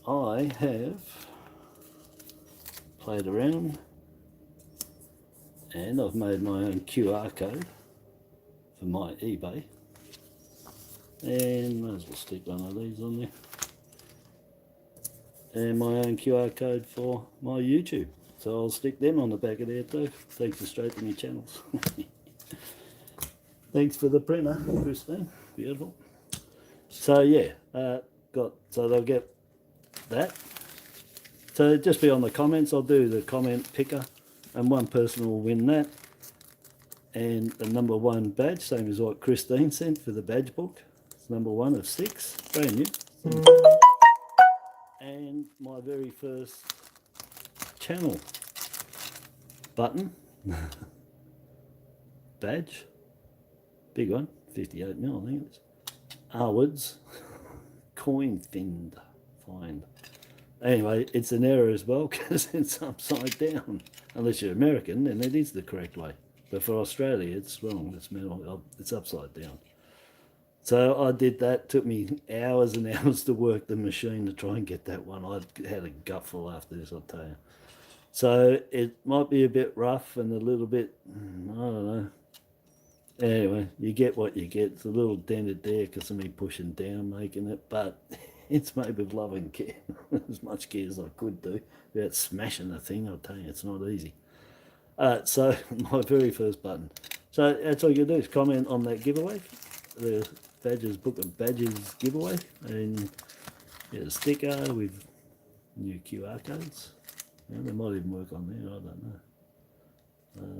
I have played around and I've made my own QR code for my eBay, and might as well stick one of these on there, and my own QR code for my YouTube, so I'll stick them on the back of there too. Thanks for straightening your channels. Thanks for the printer, Christine. Beautiful. So yeah, so they'll get that. So just be on the comments. I'll do the comment picker, and one person will win that. And the number 1 badge, same as what Christine sent for the badge book. It's number 1 of 6, brand new. And my very first channel button badge. Big one, 58mm, I think it is. Arwood's coin find. Anyway, it's an error as well because it's upside down. Unless you're American, then it is the correct way. But for Australia, it's wrong. It's upside down. So I did that. Took me hours and hours to work the machine to try and get that one. I had a gutful after this, I'll tell you. So it might be a bit rough and a little bit, I don't know. Anyway, you get what you get. It's a little dented there because of me pushing down making it, but it's made with love and care. As much care as I could do without smashing the thing. I'll tell you, it's not easy. So my very first button. So that's all you do is comment on that giveaway, the Badges Book of Badges giveaway, and get a sticker with new QR codes. Yeah, they might even work on there, I don't know.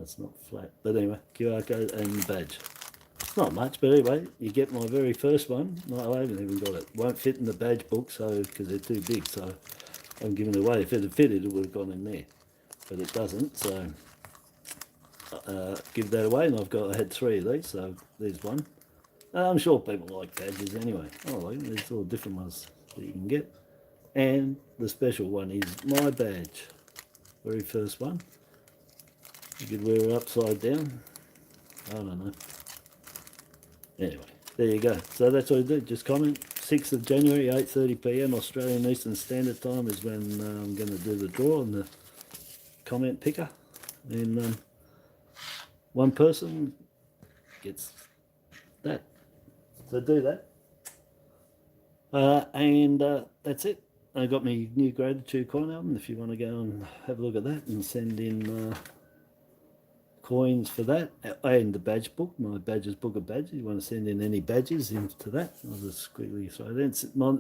It's not flat, but anyway, QR code and badge. It's not much, but anyway, you get my very first one. No, I haven't even got it. Won't fit in the badge book, so because they're too big, so I'm giving it away. If it had fitted, it would have gone in there, but it doesn't. So give that away, and I had 3 of these, so there's one. I'm sure people like badges anyway. There's all different ones that you can get, and the special one is my badge, very first one. You could wear it upside down. I don't know. Anyway, there you go. So that's all you do. Just comment. 6th of January, 8:30 PM Australian Eastern Standard Time is when I'm going to do the draw on the comment picker. And one person gets that. So do that. And that's it. I got my new gratitude coin album. If you want to go and have a look at that and send in coins for that, and the badge book, my Badges Book of Badges. You want to send in any badges into that, I'll just quickly throw it in.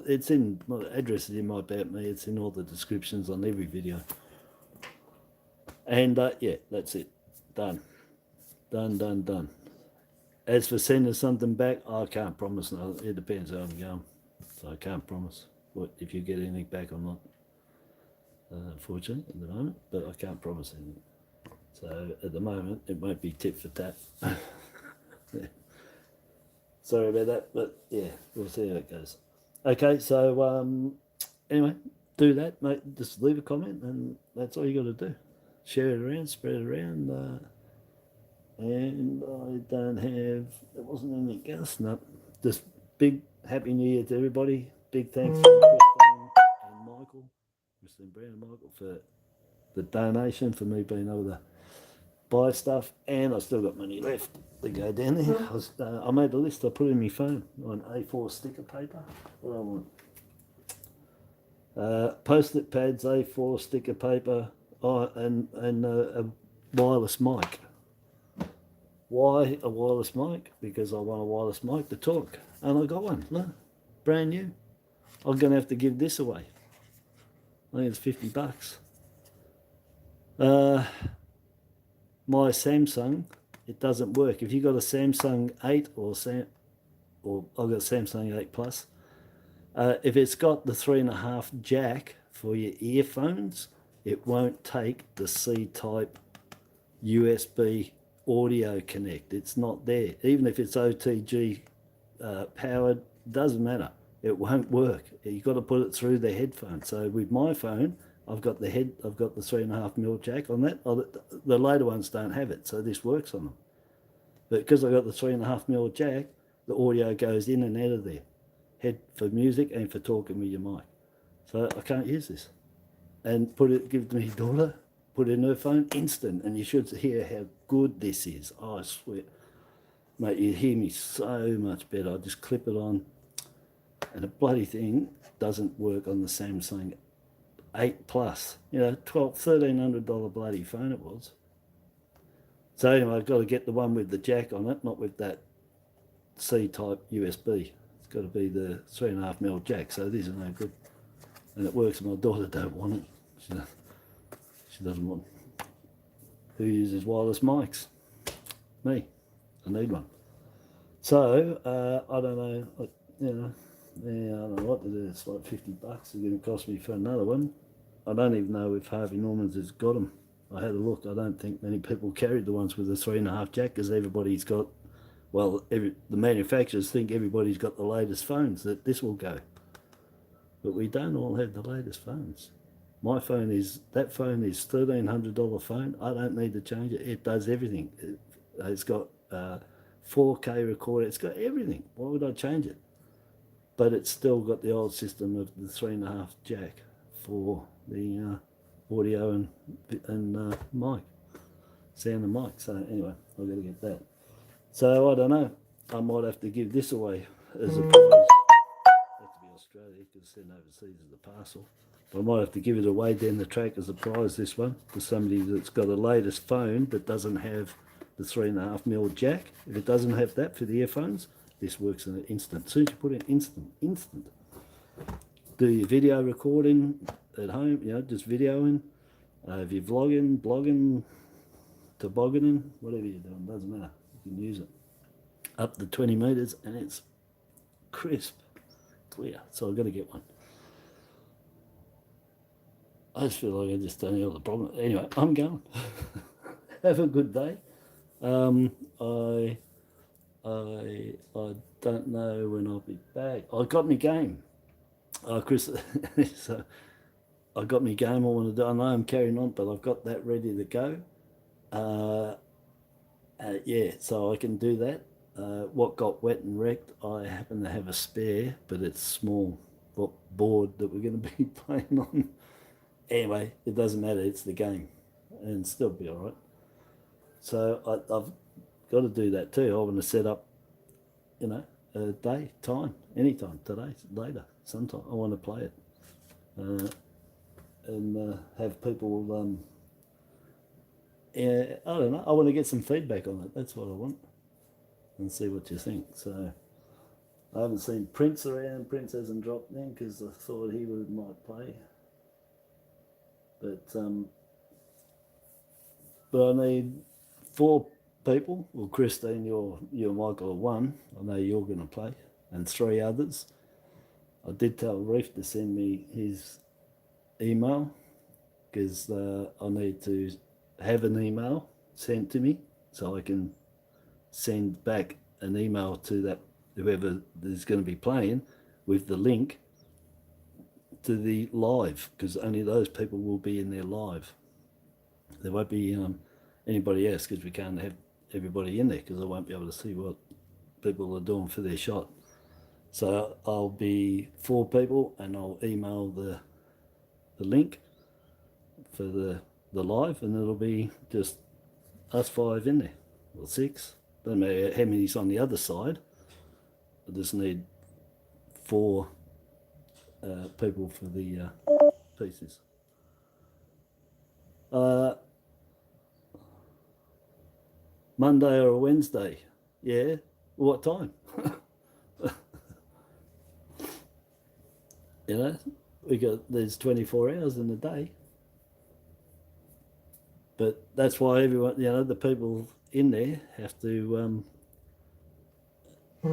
It's in my address is in my About Me. It's in all the descriptions on every video. And yeah, that's it. Done. Done. As for sending something back, I can't promise. No, it depends how I'm going. So I can't promise if you get anything back or not. Unfortunately, at the moment, but I can't promise anything. So at the moment, it won't be tit for tat. Yeah. Sorry about that, but yeah, we'll see how it goes. Okay, so anyway, do that, mate. Just leave a comment, and that's all you got to do. Share it around, spread it around, and I don't have. There wasn't anything else. No, just big happy New Year to everybody. Big thanks to Christine and Michael, Christine Brown and Michael for the donation, for me being able to buy stuff, and I still got money left to go down there. I made a list. I put it in my phone on A4 sticker paper. What I want: post-it pads, A4 sticker paper, and a wireless mic. Why a wireless mic? Because I want a wireless mic to talk, and I got one. Look, brand new. I'm gonna have to give this away. I think it's $50. My Samsung, it doesn't work. If you got a Samsung 8 or I've got a Samsung 8 Plus, if it's got the 3.5 jack for your earphones, it won't take the C-type USB audio connect. It's not there. Even if it's OTG powered, doesn't matter. It won't work. You've got to put it through the headphone. So with my phone, I've got the 3.5mm jack on that. The later ones don't have it, so this works on them. But because I've got the 3.5mm jack, the audio goes in and out of there, head for music and for talking with your mic. So I can't use this. And give it to my daughter, put it in her phone, instant, and you should hear how good this is. Oh, I swear. Mate, you hear me so much better. I just clip it on, and the bloody thing doesn't work on the Samsung 8 Plus. You know, $1,300 bloody phone it was. So anyway, I've got to get the one with the jack on it, not with that C-type USB. It's got to be the 3.5mm jack, so these are no good. And it works, my daughter don't want it. She doesn't want it. Who uses wireless mics? Me. I need one. So, I don't know, I don't know what to do. It's like $50 it's going to cost me for another one. I don't even know if Harvey Norman's has got them. I had a look. I don't think many people carried the ones with the 3.5 jack, because everybody's got, well, the manufacturers think everybody's got the latest phones that this will go. But we don't all have the latest phones. My phone is, that phone is $1,300 phone. I don't need to change it. It does everything. It's got 4K recorder. It's got everything. Why would I change it? But it's still got the old system of the 3.5 jack for the audio and mic, sound and mic. So anyway, I've got to get that. So I don't know. I might have to give this away as a prize. Have to be Australia, because send overseas as a parcel. But I might have to give it away down the track as a prize, this one, to somebody that's got a latest phone but doesn't have the 3.5mm jack. If it doesn't have that for the earphones, this works in an instant. As soon as you put it instant. Do your video recording at home, just videoing. If you're vlogging, blogging, tobogganing, whatever you're doing, doesn't matter. You can use it. Up to 20 metres, and it's crisp, clear. So I've got to get one. I just feel like I just don't have the problem. Anyway, I'm going. Have a good day. I don't know when I'll be back. I got my game. Chris, so I got my game I want to do. I know I'm carrying on, but I've got that ready to go. Yeah, so I can do that. What got wet and wrecked, I happen to have a spare, but it's small board that we're going to be playing on. Anyway, it doesn't matter. It's the game, and still be all right. So I've got to do that too. I want to set up, a day, time, anytime, today, later, sometime. I want to play it and have people. Yeah, I don't know. I want to get some feedback on it. That's what I want, and see what you think. So I haven't seen Prince around. Prince hasn't dropped in because I thought he might play. But but I need 4 people. Well, Christine, you and Michael are 1. I know you're going to play, and 3 others. I did tell Reef to send me his email because I need to have an email sent to me so I can send back an email to that whoever is going to be playing with the link to the live, because only those people will be in there live. There won't be anybody else because we can't have everybody in there because I won't be able to see what people are doing for their shot. So I'll be 4 people and I'll email the link for the live, and it'll be just us 5 in there, or 6. Doesn't matter how many's on the other side. I just need 4 people for the pieces. Monday or a Wednesday? Yeah. What time? You know, there's 24 hours in a day. But that's why everyone, you know, the people in there have to say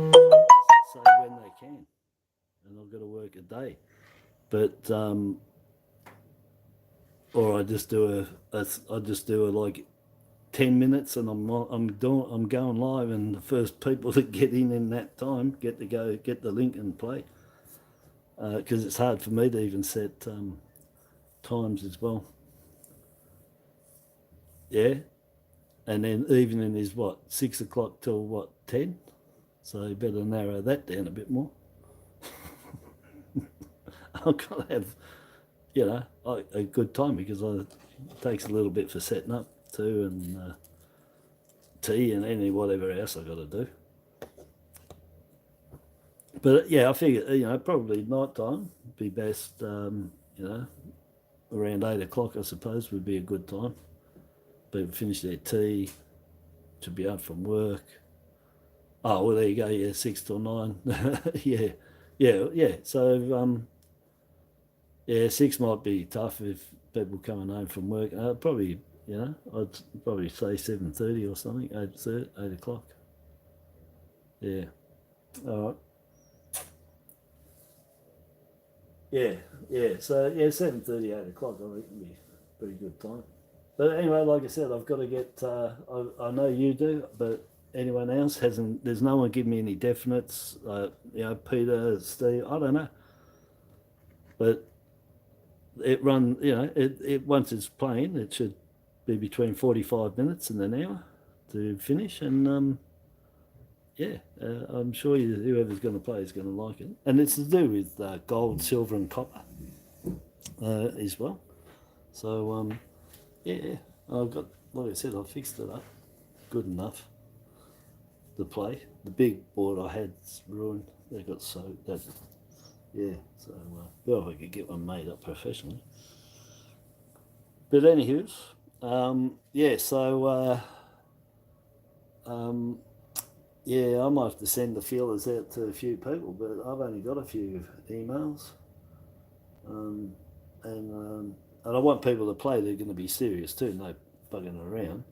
when they can, and I've got to work a day. But or I just do like 10 minutes, and I'm going live, and the first people that get in that time get the link and play. Because it's hard for me to even set times as well. Yeah, and then evening is what, 6 o'clock till what, 10? So you better narrow that down a bit more. I've got to have, you know, a good time, because it takes a little bit for setting up too, and tea and any whatever else I've got to do. But yeah, I figure, you know, probably night time would be best, you know, around 8 o'clock, I suppose, would be a good time. People finish their tea, should be out from work. Oh, well, there you go, yeah, 6 till 9. yeah. So, yeah, 6 might be tough if people coming home from work. Probably, you know, I'd probably say 7:30 or something, 8 o'clock. Yeah, all right. Yeah. So yeah, 7:30, 8 o'clock. I think would be a pretty good time. But anyway, like I said, I've got to get. I know you do, but anyone else hasn't. There's no one giving me any definites. You know, Peter, Steve. I don't know. But it run. You know, it once it's playing, it should be between 45 minutes and an hour to finish, and yeah, I'm sure whoever's going to play is going to like it. And it's to do with gold, silver, and copper as well. So, yeah, I've got, like I said, I fixed it up good enough to play. The big board I had's ruined. They got soaked. Yeah, so, well, I could get one made up professionally. But anywho, yeah, so, yeah, I might have to send the feelers out to a few people, but I've only got a few emails. And I want people to play. They're going to be serious too, no bugging around,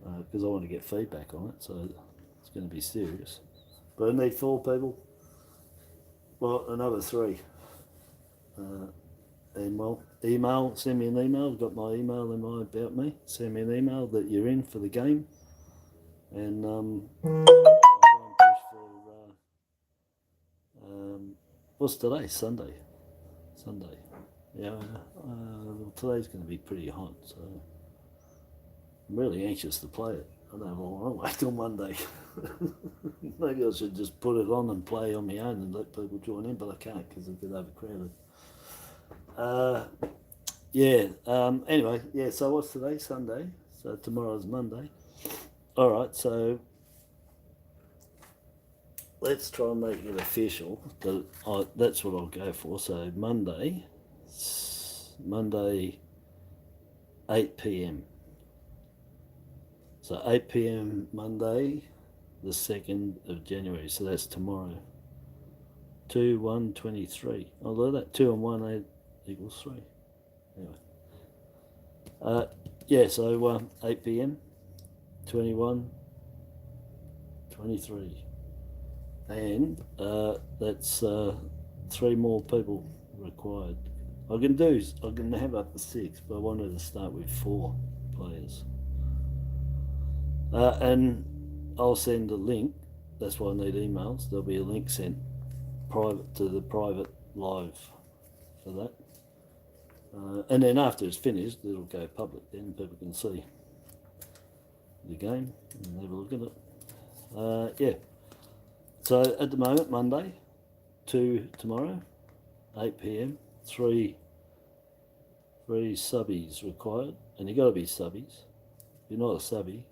because I want to get feedback on it. So it's going to be serious. But I need 4 people. Well, another 3. And well, send me an email. I've got my email in my about me. Send me an email that you're in for the game, and I'll try and push for. What's today? Sunday. Yeah, today's going to be pretty hot, so I'm really anxious to play it. I don't want to wait till Monday. Maybe I should just put it on and play on my own and let people join in, but I can't because it'll get overcrowded. Yeah, anyway, yeah, so what's today? Sunday. So tomorrow's Monday. All right, so let's try and make it official. That's what I'll go for. So Monday, 8 p.m. So 8 p.m. Monday, the 2nd of January. So that's tomorrow. 2/1/23. Although that 2 and 1 8 equals 3. Anyway. yeah, so 8 p.m, 21, 23. And that's 3 more people required. I can have up to 6, but I wanted to start with 4 players. And I'll send a link. That's why I need emails. There'll be a link sent private to the private live for that. And then after it's finished, it'll go public. Then people can see the game and have a look at it. Yeah. So at the moment, Monday, 2 tomorrow, 8 p.m, 3 subbies required, and you got to be subbies. If you're not a subby,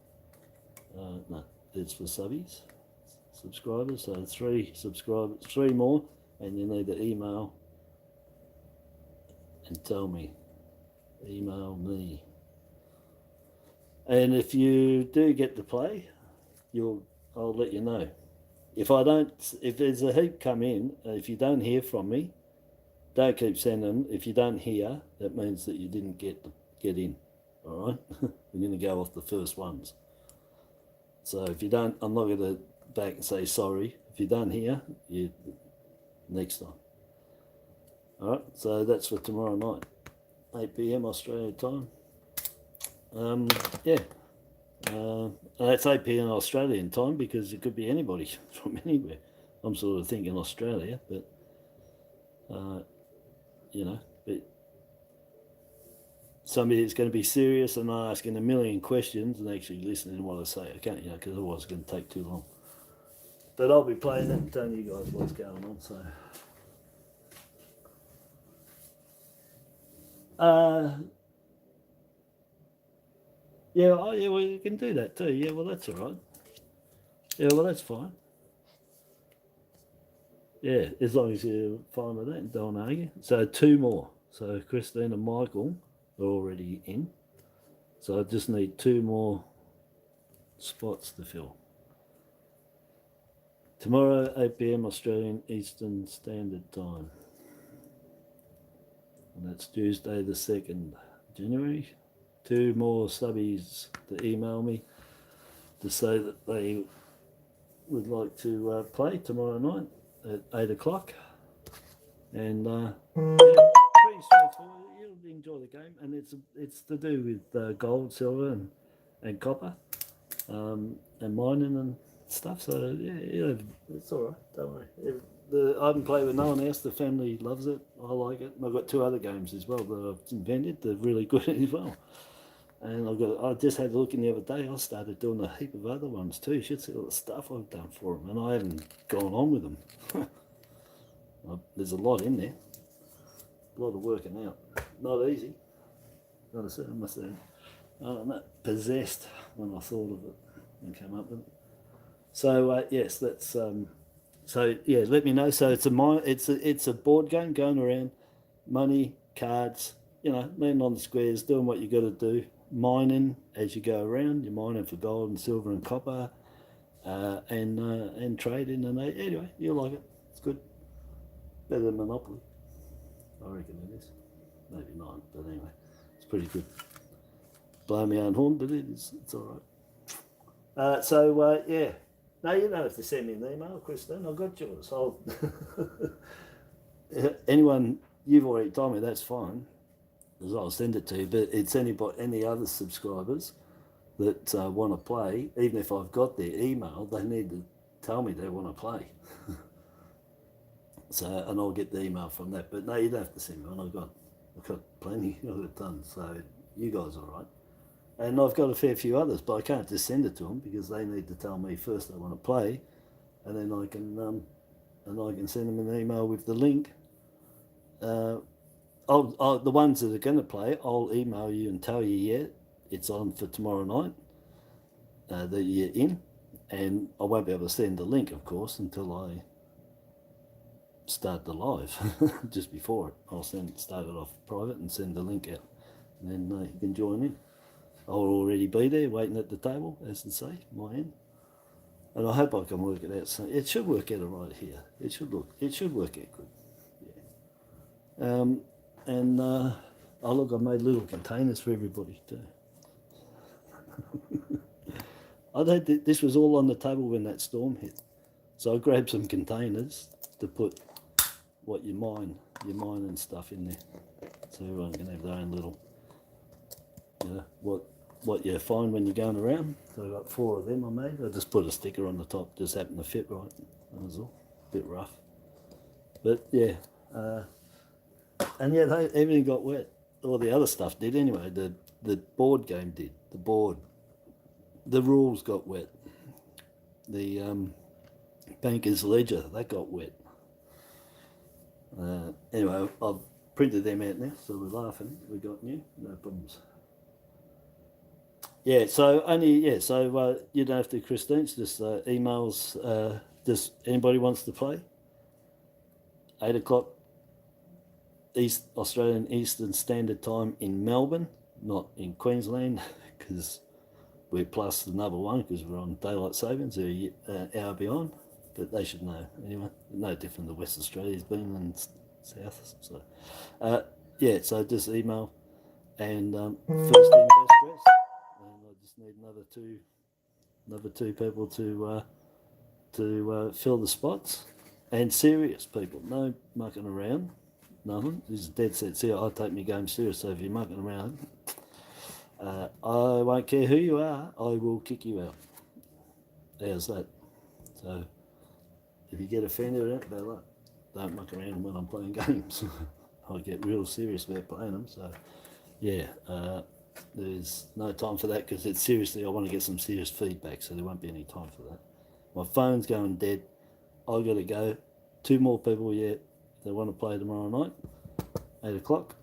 no, it's for subbies, subscribers. So 3 subscribers, 3 more, and you need to email and tell me. Email me. And if you do get to play, I'll let you know. If there's a heap come in, if you don't hear from me, don't keep sending them. If you don't hear, that means that you didn't get in. All right, we're going to go off the first ones. So if you don't, I'm not going to back and say sorry. If you don't hear, you next time. All right, so that's for tomorrow night, 8 p.m. Australia time. Yeah. That's 8 p.m. Australian time because it could be anybody from anywhere. I'm sort of thinking Australia, but but somebody that's going to be serious and not asking a million questions and actually listening to what I say. I can't, because otherwise it's going to take too long. But I'll be playing it and telling you guys what's going on. So, yeah, well, you can do that too. Yeah, well, that's all right. Yeah, well, that's fine. Yeah, as long as you're fine with that and don't argue. So 2 more. So Christine and Michael are already in. So I just need 2 more spots to fill. Tomorrow, 8 p.m. Australian Eastern Standard Time. And that's Tuesday the 2nd January. 2 more subbies to email me to say that they would like to play tomorrow night at 8 o'clock. And yeah, pretty straightforward. You'll enjoy the game. And it's to do with gold, silver and copper and mining and stuff. So yeah, it's all right. Don't worry. I haven't played with no one else. The family loves it. I like it. And I've got 2 other games as well that I've invented. They're really good as well. And I just had a look in the other day. I started doing a heap of other ones too. You should see all the stuff I've done for them, and I haven't gone on with them. There's a lot in there. A lot of working out. Not easy. Not a I must have, I don't know, possessed when I thought of it and came up with it. So yes, that's so yeah. Let me know. So it's a board game going around, money, cards. Landing on the squares, doing what you got to do. Mining as you go around. You're mining for gold and silver and copper, and trading. And anyway, you'll like it. It's good. Better than Monopoly, I reckon it is. Maybe not, but anyway, it's pretty good. Blow me own horn, but it's all right. So yeah. No, you don't have to send me an email, Christine. I've got yours. Anyone you've already told me, that's fine. I'll send it to you, but it's any other subscribers that want to play, even if I've got their email, they need to tell me they want to play. So, and I'll get the email from that. But no, you don't have to send me one. I've got plenty. I've got tons. So you guys are all right. And I've got a fair few others, but I can't just send it to them because they need to tell me first they want to play, and then I can send them an email with the link. The ones that are going to play, I'll email you and tell you, it's on for tomorrow night, that you're in, and I won't be able to send the link, of course, until I start the live. Just before it, I'll start it off private and send the link out, and then you can join in. I'll already be there waiting at the table, as to say, my end. And I hope I can work it out. So it should work out right here. It should work out good. Yeah. And look, I made little containers for everybody too. I don't think this was all on the table when that storm hit. So I grabbed some containers to put what you mine and stuff in there. So everyone can have their own little, what you find when you're going around. So I got 4 of them I made. I just put a sticker on the top, just happened to fit right. That was all. A bit rough. But yeah, and yeah, everything got wet. All the other stuff did anyway. The board game did. The rules got wet. The banker's ledger, that got wet. Anyway, I've printed them out now, so we're laughing. We got new, no problems. Yeah, so you don't have to, Christine, just emails. Just anybody wants to play. 8 o'clock Australian Eastern Standard Time in Melbourne, not in Queensland, because we're plus another one because we're on daylight savings, they're an hour behind, but they should know anyway. No different than West Australia's been and South. So yeah, so just email and first in best dress, and I just need another two people to fill the spots, and serious people, no mucking around, nothing. This is dead set serious. I take my game serious, so if you're mucking around, I won't care who you are, I will kick you out. How's that? So if you get offended at it, bad luck. Don't muck around when I'm playing games. I get real serious about playing them. So yeah, there's no time for that because it's seriously, I want to get some serious feedback, so there won't be any time for that. My phone's going dead. I got to go. 2 more people yet. They want to play tomorrow night, 8 o'clock.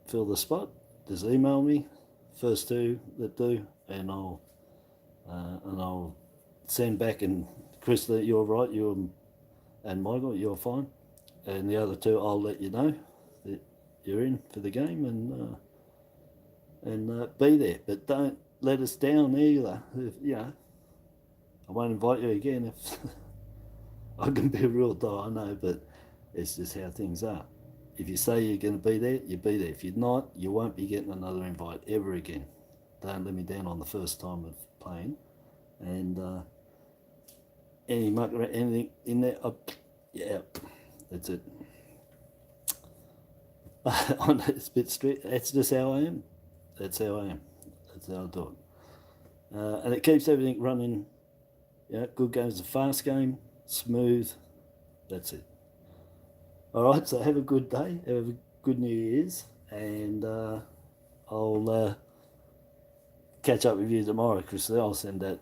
Fill the spot. Just email me, first 2 that do, and I'll send back. And Chris, that you're right, you and Michael, you're fine, and the other 2, I'll let you know that you're in for the game, and be there. But don't let us down either. I won't invite you again if I can be a real die, I know, but it's just how things are. If you say you're going to be there, you be there. If you're not, you won't be getting another invite ever again. Don't let me down on the first time of playing. And anything in there, yeah, that's it. It's a bit strict. That's just how I am. That's how I am. That's how I do it. And it keeps everything running. Yeah, good game's a fast game, smooth. That's it. All right, so have a good day, have a good New Year's, and I'll catch up with you tomorrow, Chris. I'll send that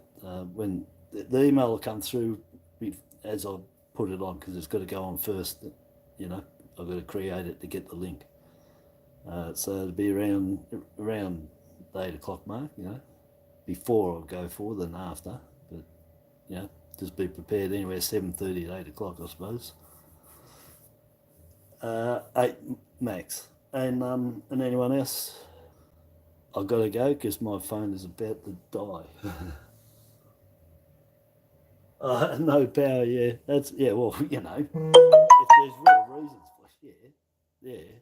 when the email will come through as I put it on, because it's got to go on first. I've got to create it to get the link. So it'll be around the 8 o'clock mark, before I'll go forward than after. But just be prepared anywhere 7:30 to 8 o'clock, I suppose. 8 max. And anyone else? I've got to go because my phone is about to die. No power, yeah. That's, yeah, well, if there's real reasons for it, yeah.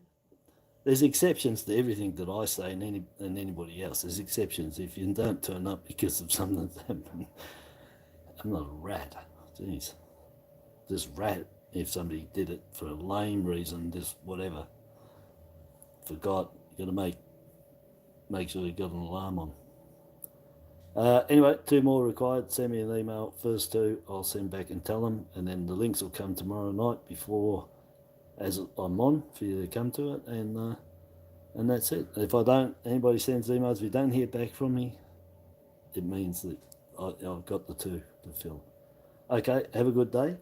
There's exceptions to everything that I say and anybody else. There's exceptions if you don't turn up because of something that's happened. I'm not a rat. Jeez. Just rat if somebody did it for a lame reason, just whatever. Forgot. You got to make sure you got an alarm on. Anyway, 2 more required. Send me an email. First 2, I'll send back and tell them, and then the links will come tomorrow night before, as I'm on, for you to come to it, and that's it. If anybody sends emails, if you don't hear back from me, it means that I've got the 2 to fill. Okay, have a good day,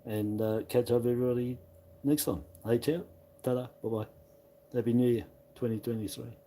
and catch up with everybody next time. Hey, ciao, ta-da, bye-bye. Happy New Year, 2023.